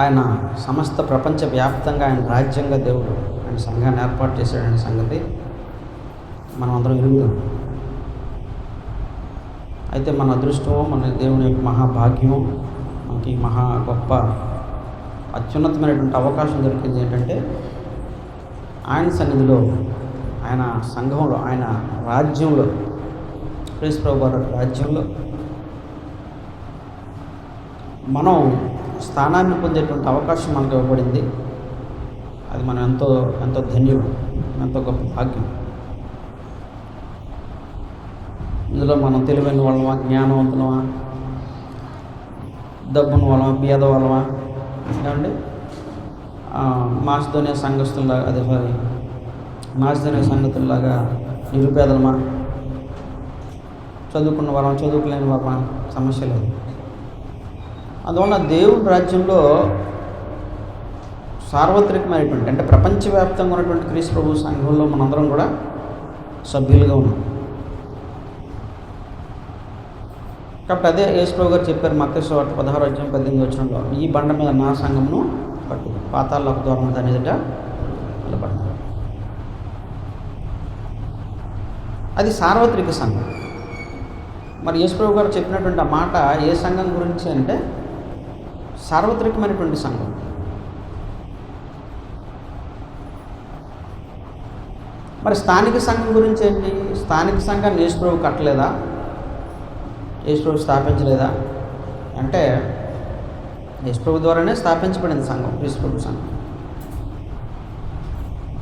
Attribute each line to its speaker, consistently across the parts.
Speaker 1: ఆయన సమస్త ప్రపంచ వ్యాప్తంగా ఆయన రాజ్యంగా దేవుడు ఆయన సంఘాన్ని ఏర్పాటు చేశాడనే సంగతి మనం అందరం ఎరుగుదాం. అయితే మన అదృష్టం, మన దేవుని యొక్క మహాభాగ్యం, మనకి మహా గొప్ప అత్యున్నతమైనటువంటి అవకాశం దొరికింది ఏంటంటే ఆయన సన్నిధిలో, ఆయన సంఘంలో, ఆయన రాజ్యంలో, క్రీస్తు ప్రభువు రాజ్యంలో మనం స్థానాన్ని పొందేటువంటి అవకాశం మనకు ఇవ్వబడింది. అది మనం ఎంతో ఎంతో ధన్యం, ఎంతో గొప్ప భాగ్యం. ఇందులో మనం తెలివైన వాళ్ళమా, జ్ఞానవంతులమా, డబ్బున వాళ్ళమా, బీద వాళ్ళమా, ఏమండి మాసిదోనియా సంఘస్థుల్లాగా, మాసిదోనియా సంగతుల్లాగా నిరుపేదలమా, చదువుకున్న వాళ్ళమా, చదువుకోలేని వాళ్ళమా, సమస్య లేదు. అందువల్ల దేవుని రాజ్యంలో సార్వత్రికమైనటువంటి, అంటే ప్రపంచవ్యాప్తంగా ఉన్నటువంటి క్రీస్తు ప్రభు సంఘంలో మనందరం కూడా సభ్యులుగా ఉన్నాం. కాబట్టి అదే యేసు ప్రభు గారు చెప్పారు మత్తయి సువార్త 16:18 ఈ బండ మీద నా సంఘమును కట్టు, పాతాళలోక ద్వారము దాని ఎదుట నిలబడినారు. అది సార్వత్రిక సంఘం. మరి యేసు ప్రభు గారు చెప్పినటువంటి ఆ మాట ఏ సంఘం గురించి అంటే సార్వత్రికమైనటువంటి సంఘం. మరి స్థానిక సంఘం గురించి ఏంటి? స్థానిక సంఘాన్ని యేసు ప్రభు కట్టలేదా? యేసు ప్రభు స్థాపించలేదా అంటే యేసు ప్రభు ద్వారానే స్థాపించబడింది సంఘం, యేసు ప్రభు సంఘం.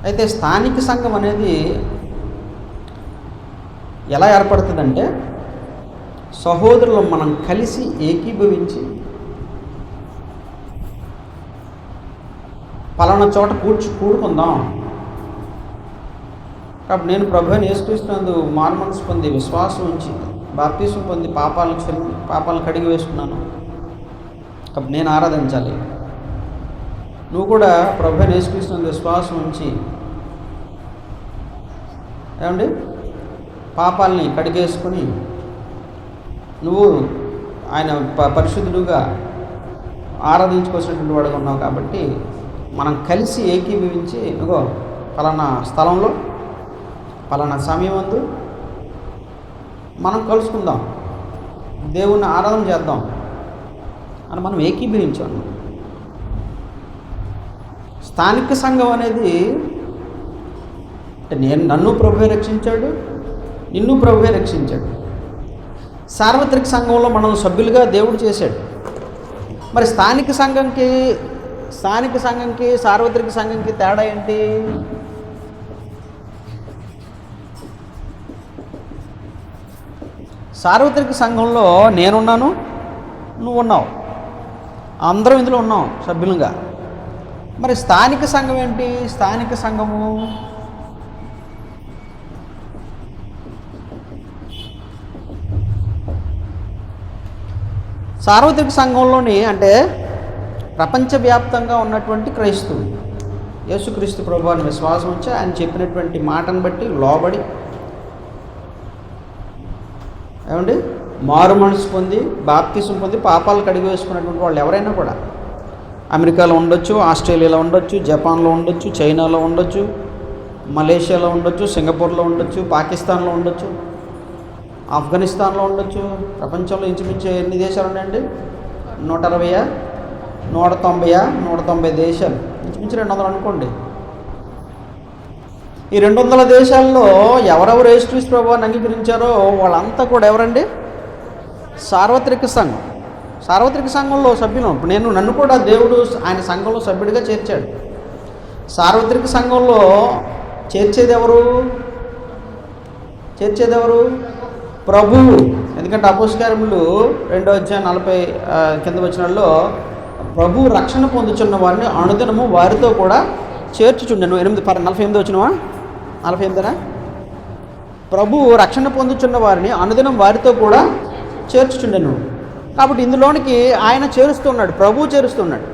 Speaker 1: అయితే స్థానిక సంఘం అనేది ఎలా ఏర్పడుతుందంటే సహోదరులు మనం కలిసి ఏకీభవించి పలానా చోట కూడుకుందాం. కాబట్టి నేను ప్రభువుని యేసుక్రీస్తునందు మారుమనసు పొంది విశ్వాసం ఉంచి బాప్తిసం పొంది పాపాలను కడిగి వేసుకున్నాను. కాబట్టి నేను ఆరాధించాలి. నువ్వు కూడా ప్రభువుని యేసుక్రీస్తునందు విశ్వాసం ఉంచి ఏమండి పాపాలని కడిగేసుకొని నువ్వు ఆయన పరిశుద్ధుడుగా ఆరాధించుకోవాల్సినటువంటి వాడుగా ఉన్నావు. కాబట్టి మనం కలిసి ఏకీభవించి ఇగో పలానా స్థలంలో పలానా సమయం వద్దు మనం కలుసుకుందాం, దేవుణ్ణి ఆరాధన చేద్దాం అని మనం ఏకీభవించాము. స్థానిక సంఘం అనేది నన్ను ప్రభువే రక్షించాడు, నిన్ను ప్రభువే రక్షించాడు. సార్వత్రిక సంఘంలో మనం సభ్యులుగా దేవుడు చేశాడు. మరి స్థానిక సంఘంకి సార్వత్రిక సంఘంకి తేడా ఏంటి? సార్వత్రిక సంఘంలో నేనున్నాను, నువ్వు ఉన్నావు, అందరం ఇందులో ఉన్నాం సభ్యులుగా. మరి స్థానిక సంఘం ఏంటి? స్థానిక సంఘము సార్వత్రిక సంఘంలోని అంటే ప్రపంచవ్యాప్తంగా ఉన్నటువంటి క్రైస్తవులు యేసుక్రీస్తు ప్రభువుని విశ్వాసం వచ్చి ఆయన చెప్పినటువంటి మాటను బట్టి లోబడి ఏమండి మారు మనసు పొంది బాప్తిసం పొంది పాపాలు కడిగి వేసుకున్నటువంటి వాళ్ళు ఎవరైనా కూడా అమెరికాలో ఉండొచ్చు, ఆస్ట్రేలియాలో ఉండొచ్చు, జపాన్లో ఉండొచ్చు, చైనాలో ఉండొచ్చు, మలేషియాలో ఉండొచ్చు, సింగపూర్లో ఉండొచ్చు, పాకిస్తాన్లో ఉండొచ్చు, ఆఫ్ఘనిస్తాన్లో ఉండొచ్చు. ప్రపంచంలో ఇంచుమించు ఎన్ని దేశాలు ఉన్నాయండి? 160, 190 దేశాలు, ఇంచుమించు 200 అనుకోండి. ఈ 200 దేశాల్లో ఎవరెవరు యేసుక్రీస్తు ప్రభువుని అంగీకరించారో వాళ్ళంతా కూడా ఎవరండి? సార్వత్రిక సంఘం. సార్వత్రిక సంఘంలో సభ్యులు. ఇప్పుడు నన్ను కూడా దేవుడు ఆయన సంఘంలో సభ్యుడిగా చేర్చాడు. సార్వత్రిక సంఘంలో చేర్చేది ఎవరు? ప్రభువు. ఎందుకంటే అపోస్తలులు 2:40 కింద వచనాల్లో ప్రభువు రక్షణ పొందుచున్న వారిని అనుదినము వారితో కూడా చేర్చుచుండెను. 48 వచ్చినవా? 48 ప్రభువు రక్షణ పొందుచున్న వారిని అనుదినం వారితో కూడా చేర్చుచుండెను. కాబట్టి ఇందులోనికి ఆయన చేరుస్తున్నాడు, ప్రభువు చేరుస్తున్నాడు.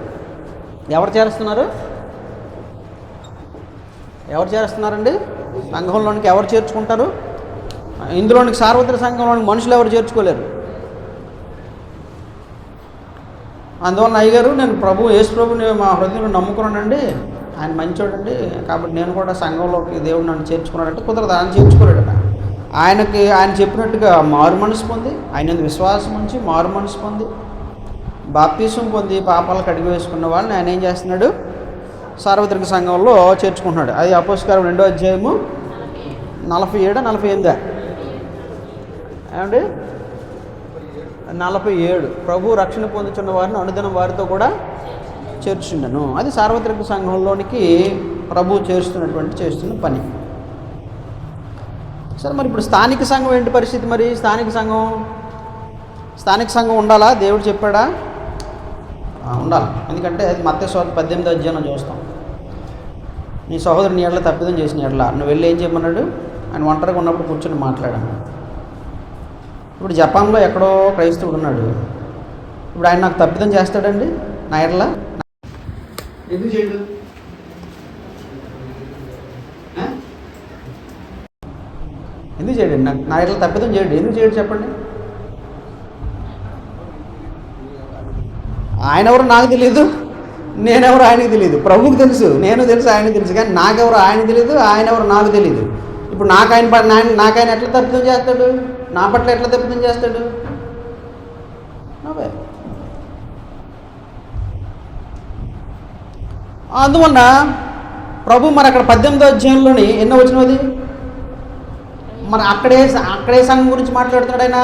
Speaker 1: ఎవరు చేరుస్తున్నారండి? సంఘంలోనికి ఎవరు చేర్చుకుంటారు? ఇందులోనికి సార్వత్రిక సంఘంలోనికి మనుషులు ఎవరు చేర్చుకోలేరు. అందువల్ల అయ్యగారు నేను యేసు ప్రభుని మా హృదయంలో నమ్ముకున్నానండి, ఆయన మంచోడండి, కాబట్టి నేను కూడా సంఘంలోకి దేవుడు నన్ను చేర్చుకున్నాడంటే కుదరదు, ఆయన చేర్చుకోలేడట. ఆయన చెప్పినట్టుగా మారు మనసు పొంది, ఆయన విశ్వాసం ఉంచి మారు మనసు పొంది బాప్తీసం పొంది పాపాలు కడిగి వేసుకున్న వాళ్ళని ఆయన ఏం చేస్తున్నాడు? సార్వత్రిక సంఘంలో చేర్చుకుంటున్నాడు. అది అపోస్తలకార్యం 2వ అధ్యాయము 47, 48 ఏమండి 47 ప్రభు రక్షణ పొందుతున్న వారిని అనుదినం వారితో కూడా చేర్చుండను. అది సార్వత్రిక సంఘంలోనికి ప్రభు చేస్తున్న పని. సరే, మరి ఇప్పుడు స్థానిక సంఘం ఏంటి పరిస్థితి? మరి స్థానిక సంఘం ఉండాలా? దేవుడు చెప్పాడా? ఉండాలి. ఎందుకంటే అది మత్తయి సువార్త 18వ అధ్యాయం చూస్తాం. నీ సహోదరుని ఎడల తప్పిదం చేసిన ఎడల నువ్వు వెళ్ళి ఏం చేయమన్నాడు? ఆయన ఒంటరిగా ఉన్నప్పుడు కూర్చొని మాట్లాడాను. ఇప్పుడు జపాన్లో ఎక్కడో క్రైస్తవుడు ఉన్నాడు. ఇప్పుడు ఆయన నాకు తప్పిదం చేస్తాడండి నా ఎడల? ఎందుకు చేయడు? ఎందుకు చేయడండి? నా ఎడల తప్పిదం చేయడు. ఎందుకు చేయడు చెప్పండి? ఆయన ఎవరు నాకు తెలియదు, నేనెవరు ఆయనకు తెలియదు. ప్రభువుకి తెలుసు, నేను తెలుసు, ఆయనకు తెలుసు. కానీ నాకెవరు ఆయన తెలియదు, ఆయన ఎవరు నాకు తెలియదు. ఇప్పుడు నాకు ఆయన ఎట్లా తప్పిదం చేస్తాడు? నా పట్ల ఎట్లా తప్పిదం చేస్తాడు? అందువల్ల ప్రభు మరి అక్కడ 18వ అధ్యాయంలోని ఎన్నో వచ్చినది? మరి అక్కడే సంఘం గురించి మాట్లాడుతున్నాడు ఆయన.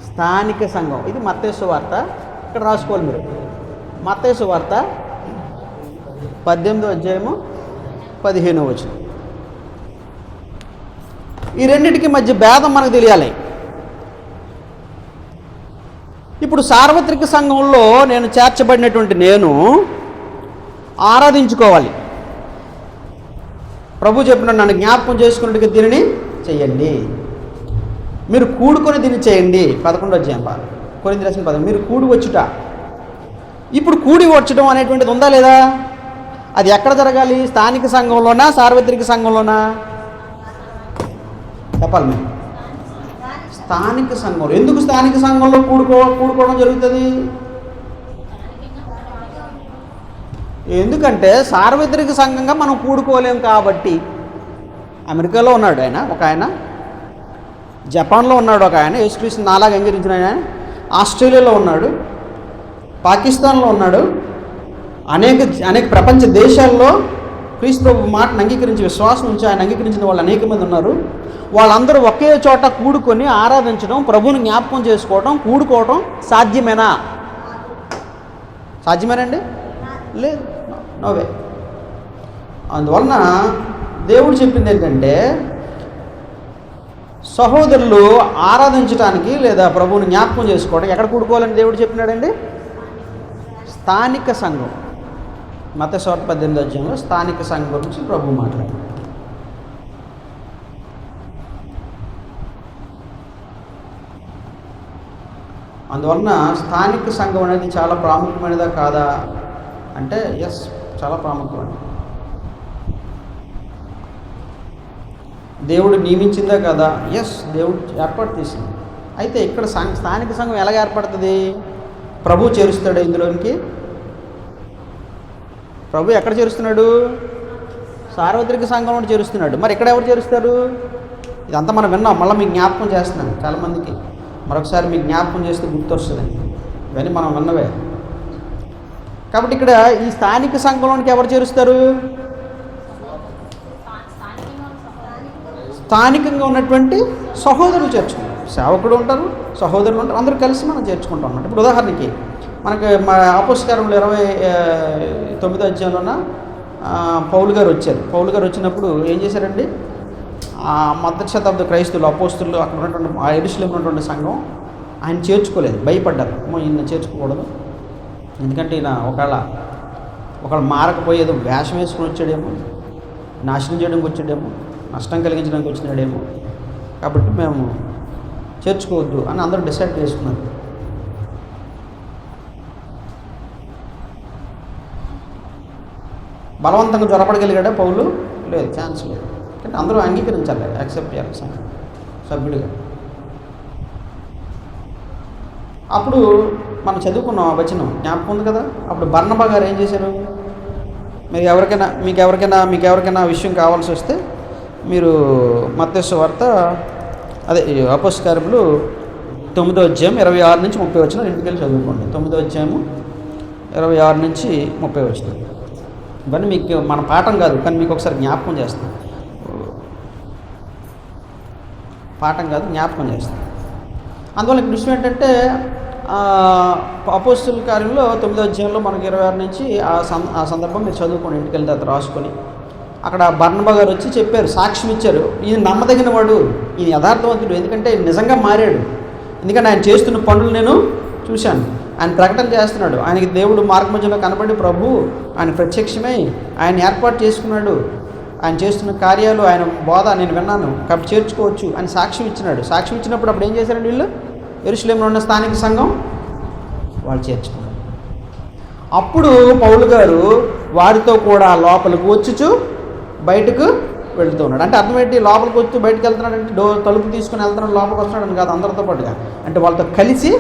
Speaker 1: స్థానిక సంఘం. ఇది మత్తయి సువార్త, ఇక్కడ రాసుకోవాలి మీరు. మత్తయి సువార్త 18వ అధ్యాయము 15వ వచనం. ఈ రెండింటికి మధ్య భేదం మనకు తెలియాలి. ఇప్పుడు సార్వత్రిక సంఘంలో నేను చేర్చబడినటువంటి నేను ఆరాధించుకోవాలి. ప్రభు చెప్పిన నన్ను జ్ఞాపకం చేసుకున్నట్టుగా దీనిని చెయ్యండి, మీరు కూడుకొని దీన్ని చేయండి. 11వ అధ్యాయం కొరింథీ రాసిన 10. మీరు కూడి వచ్చుట. ఇప్పుడు కూడి వచ్చడం అనేటువంటిది ఉందా లేదా? అది ఎక్కడ జరగాలి? స్థానిక సంఘంలోనా సార్వత్రిక సంఘంలోనా? చెప్పాలి మీరు. స్థానిక సంఘంలో. ఎందుకు స్థానిక సంఘంలో కూడుకోవడం జరుగుతుంది? ఎందుకంటే సార్వత్రిక సంఘంగా మనం కూడుకోలేం కాబట్టి. అమెరికాలో ఉన్నాడు ఒక ఆయన, జపాన్లో ఉన్నాడు ఒక ఆయన, యేసుక్రీస్తు నాలాగా అంగీకరించిన ఆయన, ఆస్ట్రేలియాలో ఉన్నాడు, పాకిస్తాన్లో ఉన్నాడు, అనేక ప్రపంచ దేశాల్లో క్రీస్తు మాటను అంగీకరించి విశ్వాసం ఉంచి ఆయన అంగీకరించిన వాళ్ళు అనేక మంది ఉన్నారు. వాళ్ళందరూ ఒకే చోట కూడుకొని ఆరాధించడం, ప్రభువుని జ్ఞాపకం చేసుకోవడం, కూడుకోవడం సాధ్యమేనా? సాధ్యమేనండి? లేదు, నోవే. అందువలన దేవుడు చెప్పింది ఏంటంటే, సహోదరులు ఆరాధించడానికి లేదా ప్రభువుని జ్ఞాపకం చేసుకోవడం ఎక్కడ కూడుకోవాలని దేవుడు చెప్పినాడండి? స్థానిక సంఘం. మత్తయి సువార్త 18వ అధ్యాయంలో స్థానిక సంఘం గురించి ప్రభు మాట్లాడారు. అందువలన స్థానిక సంఘం అనేది చాలా ప్రాముఖ్యమైనదా కాదా అంటే ఎస్, చాలా ప్రాముఖ్యమైనది. దేవుడు నియమించిందా కదా? ఎస్, దేవుడు ఏర్పాటు చేసింది. అయితే ఇక్కడ స్థానిక సంఘం ఎలాగ ఏర్పడుతుంది? ప్రభు చేరుస్తాడు ఇందులోనికి. ప్రభు ఎక్కడ చేరుస్తున్నాడు? సార్వత్రిక సంఘంలో చేరుస్తున్నాడు. మరి ఇక్కడ ఎవరు చేరుస్తారు? ఇదంతా మనం విన్నాం, మళ్ళీ మీకు జ్ఞాపకం చేస్తున్నాను. చాలామందికి మరొకసారి మీకు జ్ఞాపకం చేస్తే గుర్తొస్తుంది. ఇవన్నీ మనం విన్నవే. కాబట్టి ఇక్కడ ఈ స్థానిక సంఘంలోనికి ఎవరు చేరుస్తారు? స్థానికంగా ఉన్నటువంటి సహోదరులు చేర్చుకుంటారు. సేవకుడు ఉంటారు, సహోదరులు ఉంటారు, అందరూ కలిసి మనం చేర్చుకుంటాం అన్నమాట. ఇప్పుడు ఉదాహరణకి మనకి మా అపోస్తలకార్యములు 29వ అధ్యాయంలోన పౌలు గారు వచ్చారు. పౌలు గారు వచ్చినప్పుడు ఏం చేశారండి? మొదటి శతాబ్ద క్రైస్తవులు, అపోస్తులు, అక్కడ ఉన్నటువంటి యెరూషలేములో ఉన్నటువంటి సంఘం ఆయన చేర్చుకోలేదు, భయపడ్డారు. ఈయన చేర్చుకోకూడదు, ఎందుకంటే ఈయన ఒకవేళ మారకపోయేదో వేషం వేసుకుని వచ్చాడేమో, నాశనం చేయడానికి వచ్చాడేమో, నష్టం కలిగించడానికి వచ్చినాడేమో, కాబట్టి మేము చేర్చుకోవద్దు అని అందరూ డిసైడ్ చేసుకున్నారు. బలవంతంగా జ్వరపడగలిగాడా పౌలు? లేదు, ఛాన్స్ లేదు. కానీ అందరూ అంగీకరించాలి, యాక్సెప్ట్ చేయాలి సభ్యుడిగా. అప్పుడు మనం చదువుకున్నాం ఆ వచనం జ్ఞాపకం ఉంది కదా. అప్పుడు బర్నబా గారు ఏం చేశారు? మీకు ఎవరికైనా ఆ విషయం కావాల్సి వస్తే మీరు మత్తయి సువార్త అదే అపోస్తలుల కార్యములు 9వ అధ్యాయం 26 నుంచి 30 వచనం ఇంటికి వెళ్ళి చదువుకోండి. 9వ అధ్యాయము 26 నుంచి 30 వచనం. ఇవన్నీ మీకు మన పాఠం కాదు, కానీ మీకు ఒకసారి జ్ఞాపకం చేస్తాం. పాఠం కాదు, జ్ఞాపకం చేస్తాం. అందువల్ల ఇక్కడ విషయం ఏంటంటే అపోస్తలుల కార్యంలో 9వ అధ్యాయంలో మనకి 26 నుంచి ఆ సందర్భం మీరు చదువుకోండి, ఇంటికి వెళ్ళిన తర్వాత రాసుకొని. అక్కడ బర్నబా గారు వచ్చి చెప్పారు, సాక్ష్యం ఇచ్చారు. ఈయన నమ్మదగిన వాడు, ఈయన యథార్థవంతుడు, ఎందుకంటే నిజంగా మారాడు. ఎందుకంటే ఆయన చేస్తున్న పనులు నేను చూశాను, ఆయన ప్రకటన చేస్తున్నాడు. ఆయనకి దేవుడు మార్గమధ్యంలో కనబడి ప్రభు ఆయన ప్రత్యక్షమై ఆయన ఏర్పాటు చేసుకున్నాడు. ఆయన చేస్తున్న కార్యాలు, ఆయన బోధ నేను విన్నాను, కాబట్టి చేర్చుకోవచ్చు అని సాక్ష్యం ఇచ్చినాడు. సాక్ష్యం ఇచ్చినప్పుడు అప్పుడు ఏం చేశారండి వీళ్ళు? యెరూషలేములో ఉన్న స్థానిక సంఘం వాళ్ళు చేర్చుకున్నారు. అప్పుడు పౌలు గారు వారితో కూడా లోపలికి వచ్చుచు బయటకు వెళుతూ ఉన్నాడు. అంటే అర్థం ఏంటి? లోపలికి వచ్చి బయటకు వెళ్తున్నాడు అంటే తలుపు తీసుకుని వెళ్తున్నాడు, లోపలికి వస్తున్నాడు కాదు, అందరితో పాటుగా. అంటే వాళ్ళతో కలిసి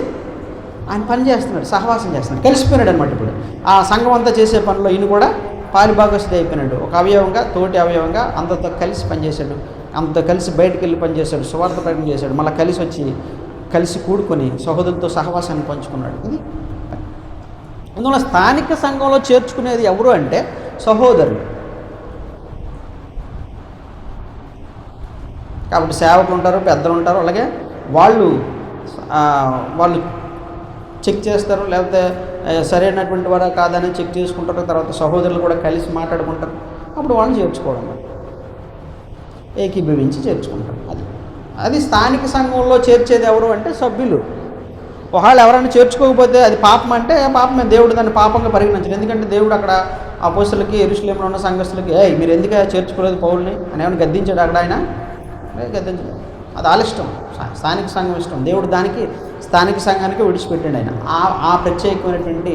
Speaker 1: ఆయన పని చేస్తున్నాడు, సహవాసం చేస్తున్నాడు, కలిసిపోయినాడు అనమాట. ఇప్పుడు ఆ సంఘం అంతా చేసే పనిలో ఈయన కూడా పాలిభాగస్థుడు అయిపోయినాడు. ఒక అవయవంగా, తోటి అవయవంగా అందరితో కలిసి పనిచేశాడు, అంతతో కలిసి బయటకు వెళ్ళి పనిచేశాడు, సువార్త ప్రకటన చేశాడు, మళ్ళీ కలిసి వచ్చి కలిసి కూడుకొని సహోదరులతో సహవాసాన్ని పంచుకున్నాడు. ఇది అందువల్ల స్థానిక సంఘంలో చేర్చుకునేది ఎవరు అంటే సహోదరులు. కాబట్టి సేవకులు ఉంటారు, పెద్దలు ఉంటారు, అలాగే వాళ్ళు చెక్ చేస్తారు, లేకపోతే సరైనటువంటి వారా కాదని చెక్ చేసుకుంటారు. తర్వాత సహోదరులు కూడా కలిసి మాట్లాడుకుంటారు. అప్పుడు వాళ్ళని చేర్చుకోవడం, ఏకీభవించి చేర్చుకుంటారు. అది స్థానిక సంఘంలో చేర్చేది ఎవరు అంటే సభ్యులు. ఒకవేళ ఎవరైనా చేర్చుకోకపోతే అది పాపం అంటే పాపమే, దేవుడు దాన్ని పాపంగా పరిగణించడు. ఎందుకంటే దేవుడు అక్కడ అపోస్తలులకి యెరూషలేములో ఉన్న సంఘస్థులకి మీరు ఎందుకు చేర్చుకోలేదు పౌలుని అని ఏమైనా గద్దించాడు అక్కడ? ఆయన గద్దించడు. అది వాళ్ళ ఇష్టం, స్థానిక సంఘం ఇష్టం. దేవుడు దానికి స్థానిక సంఘానికి విడిచిపెట్టాడు ఆయన ఆ ప్రత్యేకమైనటువంటి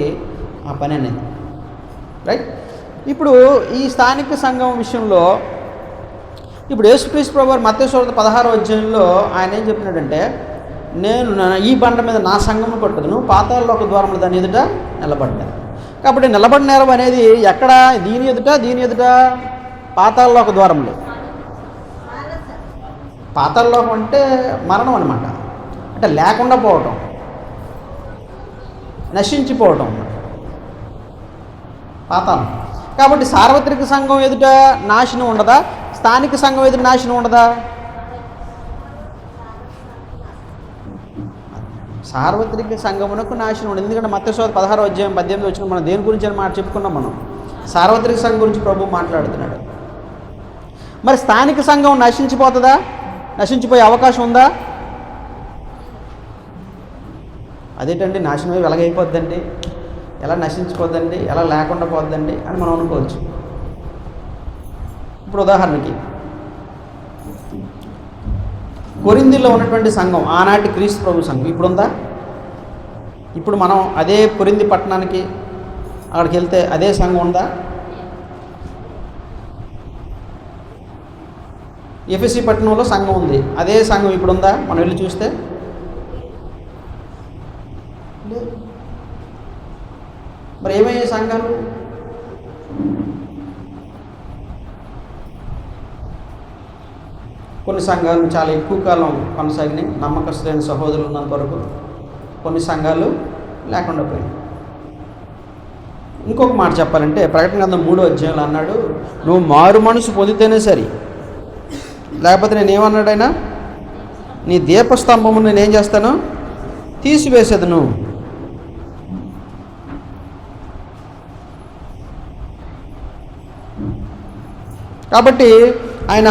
Speaker 1: ఆ పని అనేది. రైట్. ఇప్పుడు ఈ స్థానిక సంఘం విషయంలో ఇప్పుడు యేసుక్రీస్తు ప్రభువారు మత్తయి సువార్త 16వ అధ్యాయంలో ఆయన ఏం చెప్పినాడంటే, నేను ఈ బండ మీద నా సంఘమును కట్టుదును, పాతాళలోక ద్వారములు దాని ఎదుట నిలబడ్డాను. కాబట్టి నిలబడిన నేరం అనేది ఎక్కడ? దీని ఎదుట పాతాళలోక ద్వారములు. పాతాళలోకం అంటే మరణం అనమాట, అంటే లేకుండా పోవటం, నశించిపోవటం అన్నమాట పాతాళం. కాబట్టి సార్వత్రిక సంఘం ఎదుట నాశనం ఉండదా? స్థానిక సంఘం ఎదుట నాశనం ఉండదా? సార్వత్రిక సంఘమునకు నాశనం ఉండదు. ఎందుకంటే మత్తయి సువార్త 16వ అధ్యాయం 18 వచ్చిన మనం దేని గురించి అని మాట చెప్పుకున్నాం. మనం సార్వత్రిక సంఘం గురించి ప్రభు మాట్లాడుతున్నాడు. మరి స్థానిక సంఘం నశించిపోతుందా? నశించిపోయే అవకాశం ఉందా? అదేంటండి నాశనమై వెలగైపోద్దండి, ఎలా నశించిపోద్దండి, ఎలా లేకుండా పోద్దండి అని మనం అనుకోవచ్చు. ఇప్పుడు ఉదాహరణకి కొరింథీలో ఉన్నటువంటి సంఘం ఆనాటి క్రీస్తు ప్రభు సంఘం ఇప్పుడుందా? ఇప్పుడు మనం అదే కొరింథీ పట్టణానికి అక్కడికి వెళ్తే అదే సంఘం ఉందా? ఎఫెసీ పట్టణంలో సంఘం ఉంది, అదే సంఘం ఇప్పుడు ఉందా? మనం వెళ్ళి చూస్తే మరి ఏమయ్యే సంఘాలు? కొన్ని సంఘాలు చాలా ఎక్కువ కాలం కొనసాగినాయి, నమ్మకస్తులైన సహోదరులు ఉన్నంత వరకు. కొన్ని సంఘాలు లేకుండా పోయినాయి. ఇంకొక మాట చెప్పాలంటే ప్రకటన గ్రంథం 3వ అధ్యాయంలో అన్నాడు, నువ్వు మారు మనసు పొందితేనే సరి, లేకపోతే నేనేమన్నాడైనా నీ దీపస్తంభమును నేనేం చేస్తాను? తీసివేసేదను. కాబట్టి ఆయన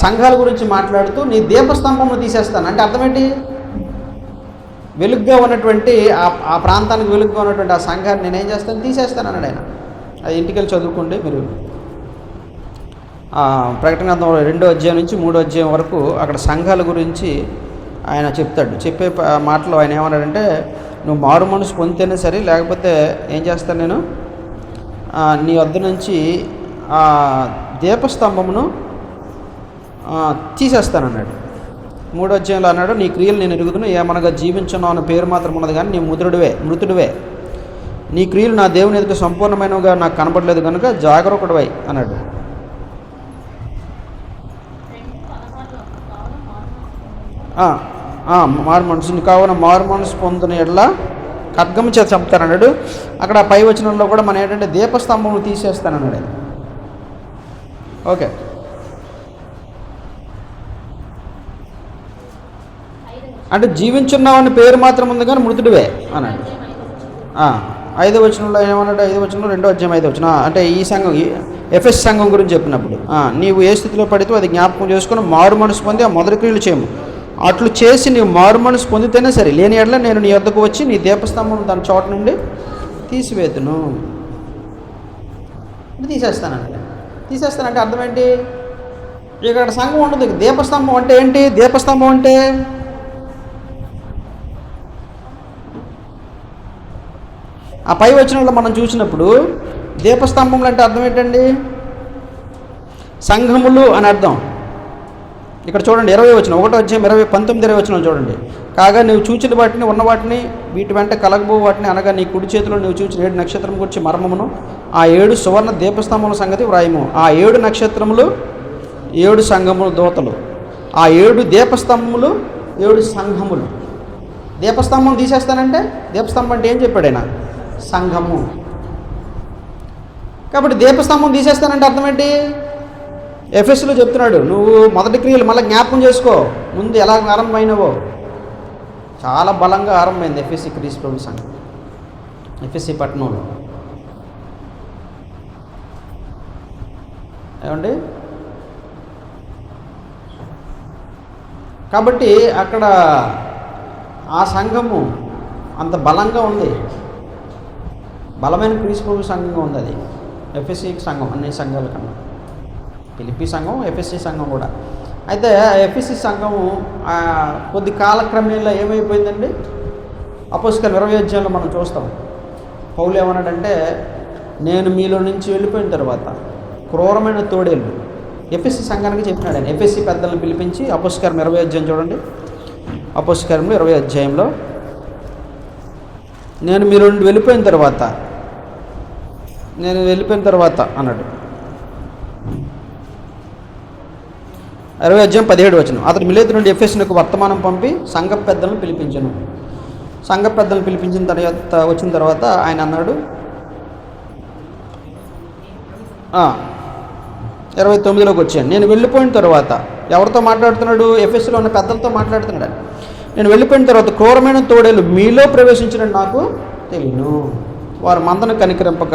Speaker 1: సంఘాల గురించి మాట్లాడుతూ నీ దీపస్తంభమును తీసేస్తాను అంటే అర్థం ఏంటి? వెలుగ్గా ఉన్నటువంటి ఆ ప్రాంతానికి వెలుగ్గా ఉన్నటువంటి ఆ సంఘాన్ని నేనేం చేస్తాను? తీసేస్తాను అన్నాడు ఆయన. అది ఇంటికి వెళ్ళి చదువుకోండి మీరు. ప్రకటన గ్రంథం 2వ అధ్యాయం నుంచి 3వ అధ్యాయం వరకు అక్కడ సంఘాల గురించి ఆయన చెప్తాడు. చెప్పే మాటలో ఆయన ఏమన్నాడంటే, నువ్వు మారు మనసు పొందితేనే సరే, లేకపోతే ఏం చేస్తాను నేను? నీ వద్ద నుంచి దీపస్తంభమును తీసేస్తానన్నాడు. 3వ అధ్యాయంలో అన్నాడు, నీ క్రియలు నేను ఎరుగుదును, ఏమనగా జీవించున్నావు అన్న పేరు మాత్రం ఉన్నది కానీ నీ మృతుడివే. నీ క్రియలు నా దేవుని ఎదుట సంపూర్ణమైనవిగా నాకు కనపడలేదు కనుక జాగరూకుడివై అన్నాడు. మారు మనసుని కావున మారు మనసు పొందిన ఎడల ఖడ్గము చేత చంపుతానన్నాడు. అక్కడ పై వచనంలో కూడా మనం ఏంటంటే దీపస్తంభం తీసేస్తానన్నాడు. ఓకే, అంటే జీవించున్నావని పేరు మాత్రం ఉంది కానీ మృతుడివే అన్నాడు. 5వ వచనంలో ఏమన్నాడు? 5వ వచనంలో 2వ అధ్యాయం 5వ వచనం అంటే ఈ సంఘం ఎఫెస్ సంఘం గురించి చెప్పినప్పుడు, నీవు ఏ స్థితిలో పడితే అది జ్ఞాపకం చేసుకుని మారు మనసు పొంది ఆ మొదటి క్రియలు చేయము. అట్లు చేసి నీవు మారు మనసు పొందితేనే సరే, లేని ఎడల నేను నీ వద్దకు వచ్చి నీ దీపస్తంభం దాని చోట నుండి తీసివేతును. తీసేస్తానంటే అర్థం ఏంటి? ఇక్కడ సంఘం ఉండదు. దీపస్తంభం అంటే ఏంటి? దీపస్తంభం అంటే ఆ పై వచనంలో మనం చూసినప్పుడు దీపస్తంభములు అంటే అర్థం ఏంటండి? సంఘములు అని అర్థం. ఇక్కడ చూడండి 20వ వచనం, 1వ అధ్యాయం 19వ వచనం చూడండి. కాగా నువ్వు చూచిన వాటిని ఉన్న వాటిని వీటి వెంట కలగబో వాటిని అనగా నీ కుడి చేతిలో నువ్వు చూసిన 7 నక్షత్రం గురించి మర్మమును ఆ 7 సువర్ణ దీపస్తంభముల సంగతి వ్రాయము. ఆ 7 నక్షత్రములు 7 సంఘములు దూతలు, ఆ 7 దీపస్తంభములు 7 సంఘములు. దీపస్తంభం తీసేస్తానంటే దీపస్తంభం అంటే ఏం చెప్పాడు ఆయన? సంఘము. కాబట్టి దీపస్తంభం తీసేస్తానంటే అర్థం ఏంటి? ఎఫెస్లో చెప్తున్నాడు, నువ్వు మొదటి క్రియలు మళ్ళీ జ్ఞాపకం చేసుకో, ముందు ఎలా ఆరంభమైనవో. చాలా బలంగా ఆరంభమైంది ఎఫ్ఎస్సి క్రీస్తు ప్రభు సంఘం, ఎఫ్ఎస్సి పట్టణంలో. ఏమండి? కాబట్టి అక్కడ ఆ సంఘము అంత బలంగా ఉంది, బలమైన క్రీస్తు ప్రభు సంఘంగా ఉంది అది ఎఫ్ఎస్సి సంఘం. అన్ని సంఘాల కన్నా ఫిలిప్పీ సంఘం, ఎఫ్ఎస్సి సంఘం కూడా. అయితే ఎఫ్ఎస్సి సంఘము కొద్ది కాలక్రమేణలో ఏమైపోయిందండి? అపోస్తలుల 20వ అధ్యాయంలో మనం చూస్తాం. పౌలు ఏమన్నాడంటే, నేను మీలో నుంచి వెళ్ళిపోయిన తర్వాత క్రూరమైన తోడేళ్ళు ఎఫ్ఎస్సి సంఘానికి చెప్పినాడు ఆయన. ఎఫ్ఎస్సి పెద్దలను పిలిపించి అపోస్తలుల 20వ అధ్యాయం చూడండి. అపోస్తలుల 20వ అధ్యాయంలో నేను మీలో నుండి వెళ్ళిపోయిన తర్వాత అన్నాడు. 20వ అధ్యాయం 17వ వచనం. అతడు మిలేతు నుండి ఎఫెసునకు వర్తమానం పంపి సంఘ పెద్దలను పిలిపించను. సంఘ పెద్దలను పిలిపించిన తర్వాత వచ్చిన తర్వాత ఆయన అన్నాడు, 29లోకి వచ్చాను. నేను వెళ్ళిపోయిన తర్వాత ఎవరితో మాట్లాడుతున్నాడు? ఎఫెసులో ఉన్న పెద్దలతో మాట్లాడుతున్నాడు. నేను వెళ్ళిపోయిన తర్వాత క్రూరమైన తోడేలు మీలో ప్రవేశించిన నాకు తెలియను. వారు మందను కనికరింపక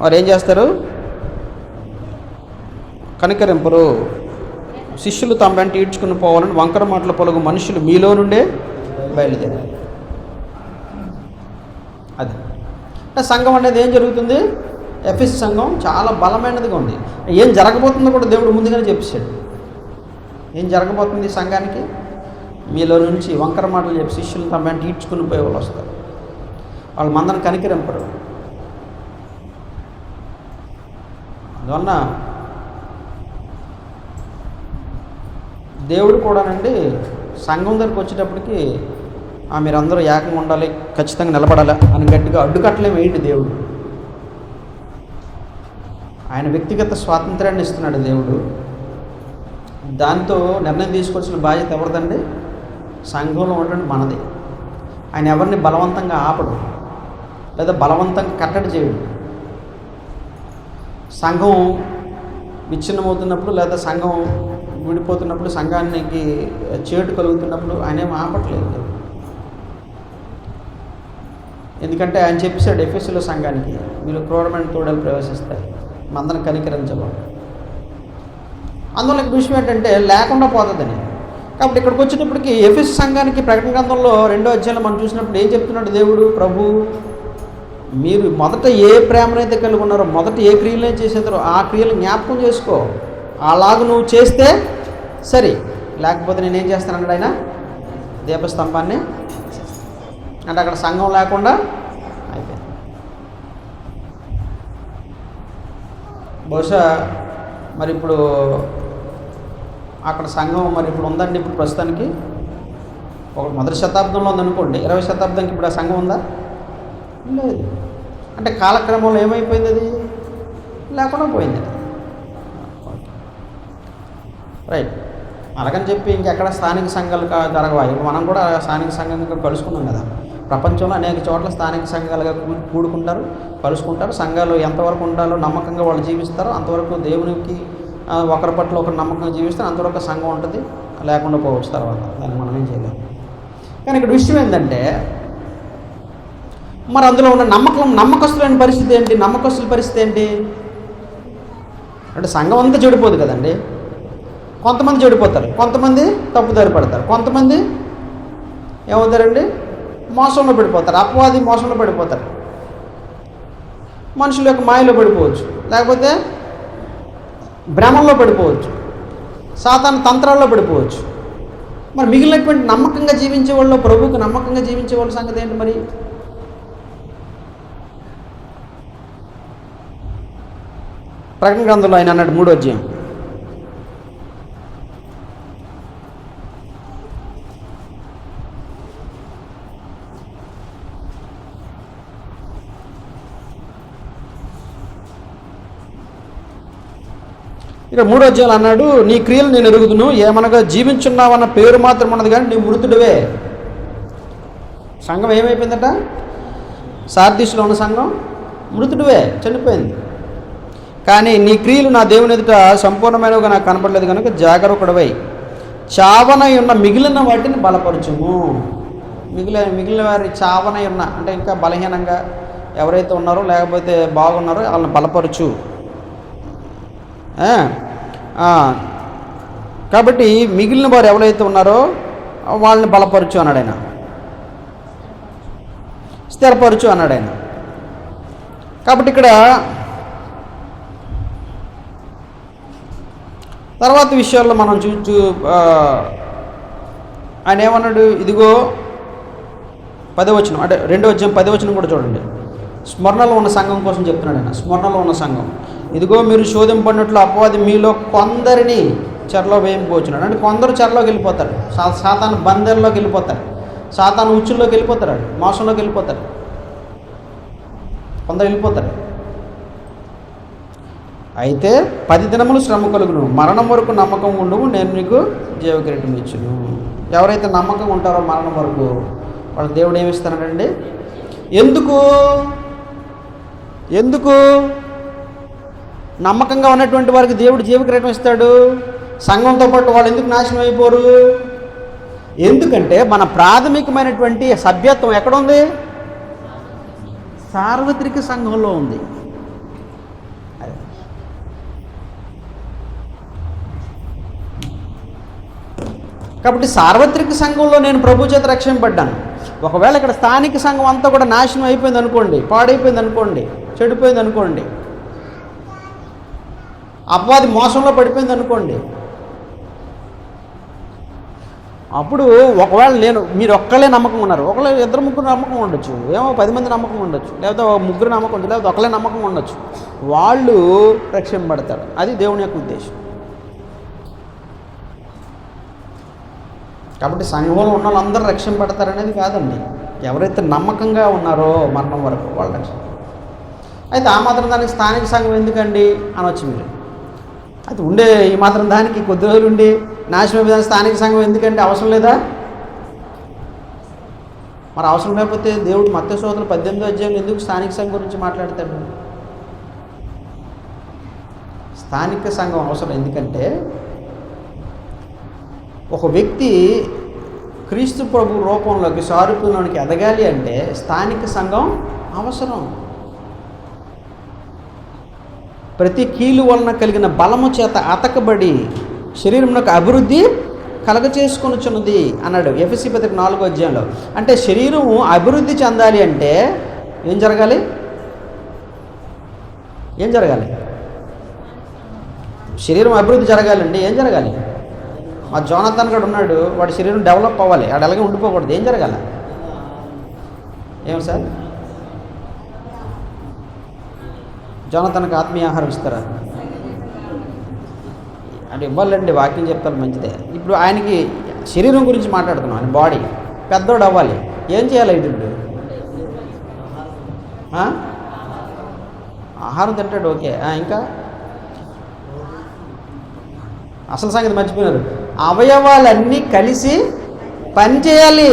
Speaker 1: వారు ఏం చేస్తారు? కనికరింపరు. శిష్యులు తమ వెంట ఈడ్చుకుని పోవాలని వంకర మాటలు పలుకు మనుషులు మీలో నుండే బయలుదేరారు. అది సంఘం అనేది ఏం జరుగుతుంది? ఎఫెస్ సంఘం చాలా బలమైనదిగా ఉంది. ఏం జరగబోతుందో కూడా దేవుడు ముందుగానే చెప్పేశాడు. ఏం జరగబోతుంది సంఘానికి? మీలో నుంచి వంకర మాటలు చెప్పి శిష్యులు తమ వెంట ఈడ్చుకుని పోయే వాళ్ళు వస్తారు. వాళ్ళు మందను కనికరింపరు. అందువలన దేవుడు కూడానండి సంఘం దగ్గరికి వచ్చేటప్పటికి మీరందరూ ఏకంగా ఉండాలి, ఖచ్చితంగా నిలబడాలి అని గట్టిగా అడ్డుకట్టలేం ఏంటి దేవుడు. ఆయన వ్యక్తిగత స్వాతంత్రాన్ని ఇస్తున్నాడు దేవుడు. దాంతో నిర్ణయం తీసుకొచ్చిన బాధ్యత ఎవరిదండి? సంఘంలో ఉన్నటువంటి మనది. ఆయన ఎవరిని బలవంతంగా ఆపడు లేదా బలవంతంగా కట్టడి చేయడు. సంఘం విచ్ఛిన్నమవుతున్నప్పుడు లేదా సంఘం విడిపోతున్నప్పుడు, సంఘానికి చేటు కలుగుతున్నప్పుడు ఆయన ఏం ఆపట్లేదు. ఎందుకంటే ఆయన చెప్పేశాడు ఎఫెసులో సంఘానికి, మీరు క్రూరమైన తోడలు ప్రవేశిస్తాయి, మందను కనికరించడం. అందువల్ల విషయం ఏంటంటే లేకుండా పోతుందని. కాబట్టి ఇక్కడికి వచ్చేటప్పటికి ఎఫెసు సంఘానికి ప్రకటన గ్రంథంలో 2వ అధ్యాయంలో మనం చూసినప్పుడు ఏం చెప్తున్నాడు దేవుడు? ప్రభు, మీరు మొదట ఏ ప్రేమనైతే కలిగి ఉన్నారో, మొదట ఏ క్రియలనే చేసేదారో ఆ క్రియలు జ్ఞాపకం చేసుకో. అలాగ నువ్వు చేస్తే సరే, లేకపోతే నేనేం చేస్తానన్నాడు ఆయన? దీపస్తంభాన్ని. అంటే అక్కడ సంఘం లేకుండా అయిపోయింది. బహుశా మరి ఇప్పుడు అక్కడ సంఘం మరి ఇప్పుడు ఉందండి, ఇప్పుడు ప్రస్తుతానికి ఒక మొదటి శతాబ్దంలో ఉందనుకోండి, 20వ శతాబ్దానికి ఇప్పుడు ఆ సంఘం ఉందా? లేదు. అంటే కాలక్రమంలో ఏమైపోయింది, అది లేకుండా పోయింది. రైట్. అలాగని చెప్పి ఇంకెక్కడ స్థానిక సంఘాలు జరగవా? ఇప్పుడు మనం కూడా స్థానిక సంఘంగా కలుసుకున్నాం కదా. ప్రపంచంలో అనేక చోట్ల స్థానిక సంఘాలుగా కూడుకుంటారు, కలుసుకుంటారు. సంఘాలు ఎంతవరకు ఉండాలో నమ్మకంగా వాళ్ళు జీవిస్తారో అంతవరకు దేవునికి ఒకరి పట్ల ఒకరు నమ్మకంగా జీవిస్తారు, అంతవరకు సంఘం ఉంటుంది, లేకుండా పోవచ్చు తర్వాత. దాన్ని మనం ఏం చేయలేము. కానీ ఇక్కడ విషయం ఏంటంటే, మరి అందులో ఉన్న నమ్మకస్తులైన పరిస్థితి ఏంటి? నమ్మకస్తుల పరిస్థితి ఏంటి అంటే సంఘం అంతా చెడిపోదు కదండి. కొంతమంది చెడిపోతారు, కొంతమంది తప్పుదారి పడతారు, కొంతమంది ఏమవుతారండి, మోసంలో పడిపోతారు, అపవాది మోసంలో పడిపోతారు, మనుషుల యొక్క మాయలో పడిపోవచ్చు, లేకపోతే భ్రమంలో పడిపోవచ్చు, సాతాను తంత్రాల్లో పడిపోవచ్చు. మరి మిగిలినటువంటి నమ్మకంగా జీవించే వాళ్ళు, ప్రభువుకు నమ్మకంగా జీవించే వాళ్ళ సంగతి ఏంటి? మరి ప్రకటన గ్రంథంలో ఆయన అన్నాడు 3వ అధ్యాయం, ఇక 3వ అధ్యాయం అన్నాడు, నీ క్రియలు నేను ఎరుగుదును, ఏమనగా జీవించున్నావన్న పేరు మాత్రం ఉన్నది కానీ నీ మృతుడివే. సంఘం ఏమైపోయిందట? సార్దీసులో ఉన్న సంఘం మృతుడివే, చనిపోయింది. కానీ నీ క్రియలు నా దేవుని ఎదుట సంపూర్ణమైనవిగా నాకు కనపడలేదు కనుక జాగరూకుడవై చావనై ఉన్న మిగిలిన వాటిని బలపరచుము. మిగిలిన వారి చావనై ఉన్న అంటే ఇంకా బలహీనంగా ఎవరైతే ఉన్నారో లేకపోతే బాగున్నారో వాళ్ళని బలపరచు. కాబట్టి మిగిలిన వారు ఎవరైతే ఉన్నారో వాళ్ళని బలపరచు అన్నాడు ఆయన, స్థిరపరచు అన్నాడు ఆయన. కాబట్టి ఇక్కడ తర్వాత విషయాల్లో మనం ఆయన ఏమన్నాడు, ఇదిగో 10వ వచనం అంటే 2వ అధ్యాయం 10వ వచనం కూడా చూడండి. స్మరణలో ఉన్న సంఘం కోసం చెప్తున్నాడు ఆయన. స్మరణలో ఉన్న సంఘం, ఇదిగో మీరు శోధింపడినట్లు అపవాది మీలో కొందరిని చెరలో వేయించుకున్నాడు. అంటే కొందరు చెరలోకి వెళ్ళిపోతారు, సాతాను బందెల్లోకి వెళ్ళిపోతారు, సాతాను ఉచ్చుల్లోకి వెళ్ళిపోతారు, మోసంలోకి వెళ్ళిపోతారు, కొందరు వెళ్ళిపోతారు. అయితే 10 దినములు శ్రమ కలుగును, మరణం వరకు నమ్మకం ఉండవు, నేను నీకు జీవకిరీటం ఇచ్చును. ఎవరైతే నమ్మకం ఉంటారో మరణం వరకు వాళ్ళ దేవుడు ఏమిస్తానండి? ఎందుకు నమ్మకంగా ఉన్నటువంటి వారికి దేవుడు జీవకిరీటం ఇస్తాడు? సంఘంతో పాటు వాళ్ళు ఎందుకు నాశనం అయిపోరు? ఎందుకంటే మన ప్రాథమికమైనటువంటి సభ్యత్వం ఎక్కడుంది? సార్వత్రిక సంఘంలో ఉంది. కాబట్టి సార్వత్రిక సంఘంలో నేను ప్రభు చేత రక్షింపబడ్డాను. ఒకవేళ ఇక్కడ స్థానిక సంఘం అంతా కూడా నాశనం అయిపోయింది అనుకోండి, పాడైపోయింది అనుకోండి, చెడిపోయింది అనుకోండి, అపవాది మోసంలో పడిపోయింది అనుకోండి, అప్పుడు ఒకవేళ మీరు ఒక్కళ్ళే నమ్మకం ఉన్నారు, ఒకళ్ళు 2-3 నమ్మకం ఉండొచ్చు, ఏమో 10 మంది నమ్మకం ఉండొచ్చు, లేకపోతే 3 నమ్మకం ఉండొచ్చు, లేకపోతే ఒకళ్ళే నమ్మకం ఉండొచ్చు, వాళ్ళు రక్షింపబడతారు. అది దేవుని యొక్క ఉద్దేశం. కాబట్టి సంఘంలో ఉన్న వాళ్ళందరూ రక్షింపబడతారనేది కాదండి. ఎవరైతే నమ్మకంగా ఉన్నారో మరణం వరకు వాళ్ళు రక్షణ. అయితే ఆ మాత్రం దానికి స్థానిక సంఘం ఎందుకండి అనొచ్చు మీరు. అది ఉండే ఈ మాత్రం దానికి కొద్ది రోజులు ఉండి నాశనం విధానం స్థానిక సంఘం ఎందుకంటే అవసరం లేదా? మరి అవసరం లేకపోతే దేవుడు మత్తయి సువార్త 18వ అధ్యాయంలో ఎందుకు స్థానిక సంఘం గురించి మాట్లాడతాడు? స్థానిక సంఘం అవసరం ఎందుకంటే ఒక వ్యక్తి క్రీస్తు ప్రభు రూపంలోకి సారూప్యంలోనికి ఎదగాలి అంటే స్థానిక సంఘం అవసరం. ప్రతి కీలు వలన కలిగిన బలము చేత అతకబడి శరీరంలో అభివృద్ధి కలగచేసుకొనుచున్నది అన్నాడు ఎఫెసీ పత్రిక 4వ అధ్యాయంలో. అంటే శరీరం అభివృద్ధి చెందాలి అంటే ఏం జరగాలి? శరీరం అభివృద్ధి జరగాలండి. ఏం జరగాలి? మా జోనాథన్ గారు ఉన్నాడు, వాడి శరీరం డెవలప్ అవ్వాలి, వాడు అలాగే ఉండిపోకూడదు. ఏం జరగాల? ఏం సార్? జోనాథన్కి ఆత్మీయ ఆహారం ఇస్తారా? అంటే ఇవ్వాలండి, వాక్యం చెప్తాను మంచిదే. ఇప్పుడు ఆయనకి శరీరం గురించి మాట్లాడుతున్నాం, ఆయన బాడీ పెద్దోడు అవ్వాలి, ఏం చేయాలి ఇది? ఇప్పుడు ఆహారం తింటాడు, ఓకే. ఇంకా అసలు సంగతి మర్చిపోయినారు, అవయవాలన్నీ కలిసి పనిచేయాలి.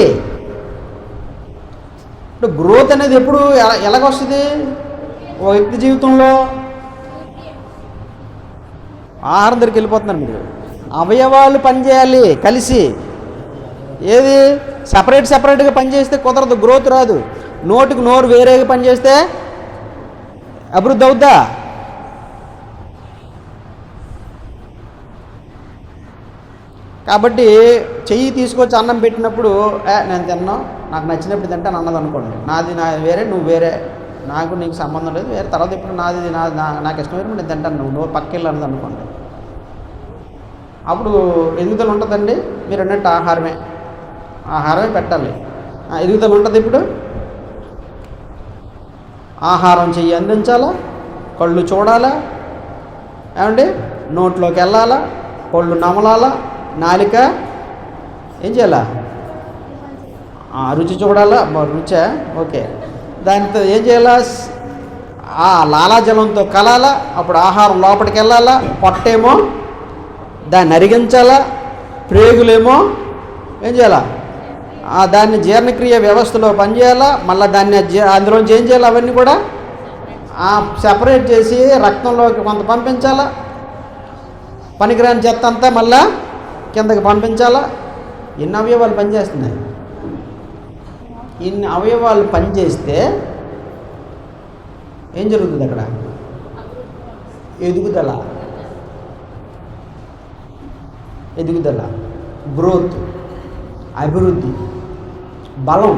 Speaker 1: ఇప్పుడు గ్రోత్ అనేది ఎప్పుడు ఎలాగొస్తుంది ఓ వ్యక్తి జీవితంలో? ఆహారం దగ్గరికి వెళ్ళిపోతున్నారు మీరు. అవయవాలు పనిచేయాలి కలిసి. ఏది సపరేట్గా పనిచేస్తే కుదరదు, గ్రోత్ రాదు. నోటికి నోరు వేరేగా పనిచేస్తే అభివృద్ధి అవుద్దా? కాబట్టి చెయ్యి తీసుకొచ్చి అన్నం పెట్టినప్పుడు నేను తిన్నాను, నాకు నచ్చినప్పుడు తింటాను అన్నది అనుకోండి, నాది వేరే, నువ్వు వేరే, నాకు నీకు సంబంధం లేదు, వేరే. తర్వాత ఇప్పుడు నాకు ఇష్టం వేరే, నేను తింటాను, నువ్వు పక్కెళ్ళి అన్నది అనుకోండి, అప్పుడు ఎదుగుదల ఉంటుందండి. మీరు అన్నట్టు ఆహారమే పెట్టాలి. ఎదుగుదల ఉంటుంది. ఇప్పుడు ఆహారం చెయ్యి అందించాలా, కళ్ళు చూడాలా, ఏమండి నోట్లోకి వెళ్ళాలా, పళ్ళు నమలాలా, నాలిక ఏం చేయాలా, రుచి చూడాలా, రుచా, ఓకే. దానితో ఏం చేయాలా, ఆ లాలాజలంతో కలాలా, అప్పుడు ఆహారం లోపలికి వెళ్ళాలా, పొట్టేమో దాన్ని అరిగించాలా, ప్రేగులేమో ఏం చేయాలా, దాన్ని జీర్ణక్రియ వ్యవస్థలో పనిచేయాలా, మళ్ళీ దాన్ని అందులోంచి ఏం చేయాలి, అవన్నీ కూడా సెపరేట్ చేసి రక్తంలోకి కొంత పంపించాలా, పనికిరాని చెత్త అంతా మళ్ళా కిందకి పంపించాలా. ఎన్ని అవయవాలు పనిచేస్తున్నాయి? ఇన్ని అవయవాలు పనిచేస్తే ఏం జరుగుతుంది అక్కడ? ఎదుగుదల, గ్రోత్, అభివృద్ధి, బలం.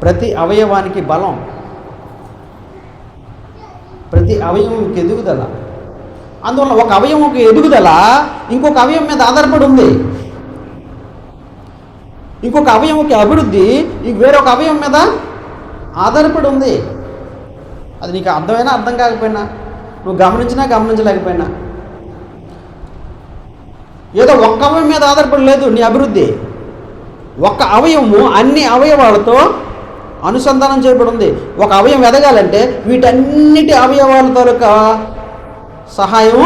Speaker 1: ప్రతి అవయవానికి బలం, ప్రతి అవయవంకి ఎదుగుదల. అందువల్ల ఒక అవయవంకి ఎదుగుదల ఇంకొక అవయవం మీద ఆధారపడి ఉంది. ఇంకొక అవయవంకి అభివృద్ధి వేరొక అవయవం మీద ఆధారపడి ఉంది. అది నీకు అర్థమైనా అర్థం కాకపోయినా, నువ్వు గమనించలేకపోయినా, ఏదో ఒక్క అవయవం మీద ఆధారపడి లేదు నీ అభివృద్ధి. ఒక్క అవయవము అన్ని అవయవాలతో అనుసంధానం చేయబడి ఉంది. ఒక అవయవం ఎదగాలంటే వీటన్నిటి అవయవాల తాలూకా సహాయం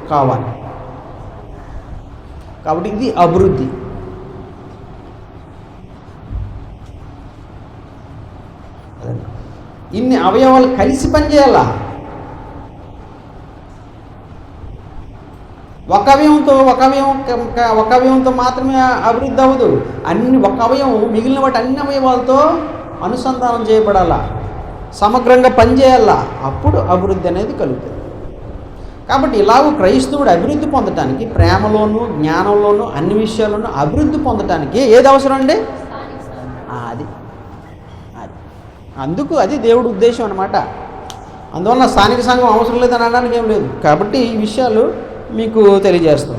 Speaker 1: కావాలి. కాబట్టి ఇది అభివృద్ధి. ఇన్ని అవయవాలు కలిసి పనిచేయాలా. ఒక అవయవంతో మాత్రమే అభివృద్ధి అవ్వదు. ఒక అవయవం మిగిలిన వాటి అన్ని అవయవాలతో అనుసంధానం చేయబడాలా, సమగ్రంగా పనిచేయాలా, అప్పుడు అభివృద్ధి అనేది కలుగుతుంది. కాబట్టి ఇలాగూ క్రైస్తవుడు అభివృద్ధి పొందటానికి, ప్రేమలోను జ్ఞానంలోను అన్ని విషయాల్లోనూ అభివృద్ధి పొందటానికి ఏది అవసరం అండి? అది దేవుడి ఉద్దేశం అన్నమాట. అందువల్ల స్థానిక సంఘం అవసరం లేదని అనడానికి ఏం లేదు. కాబట్టి ఈ విషయాలు మీకు తెలియజేస్తాం.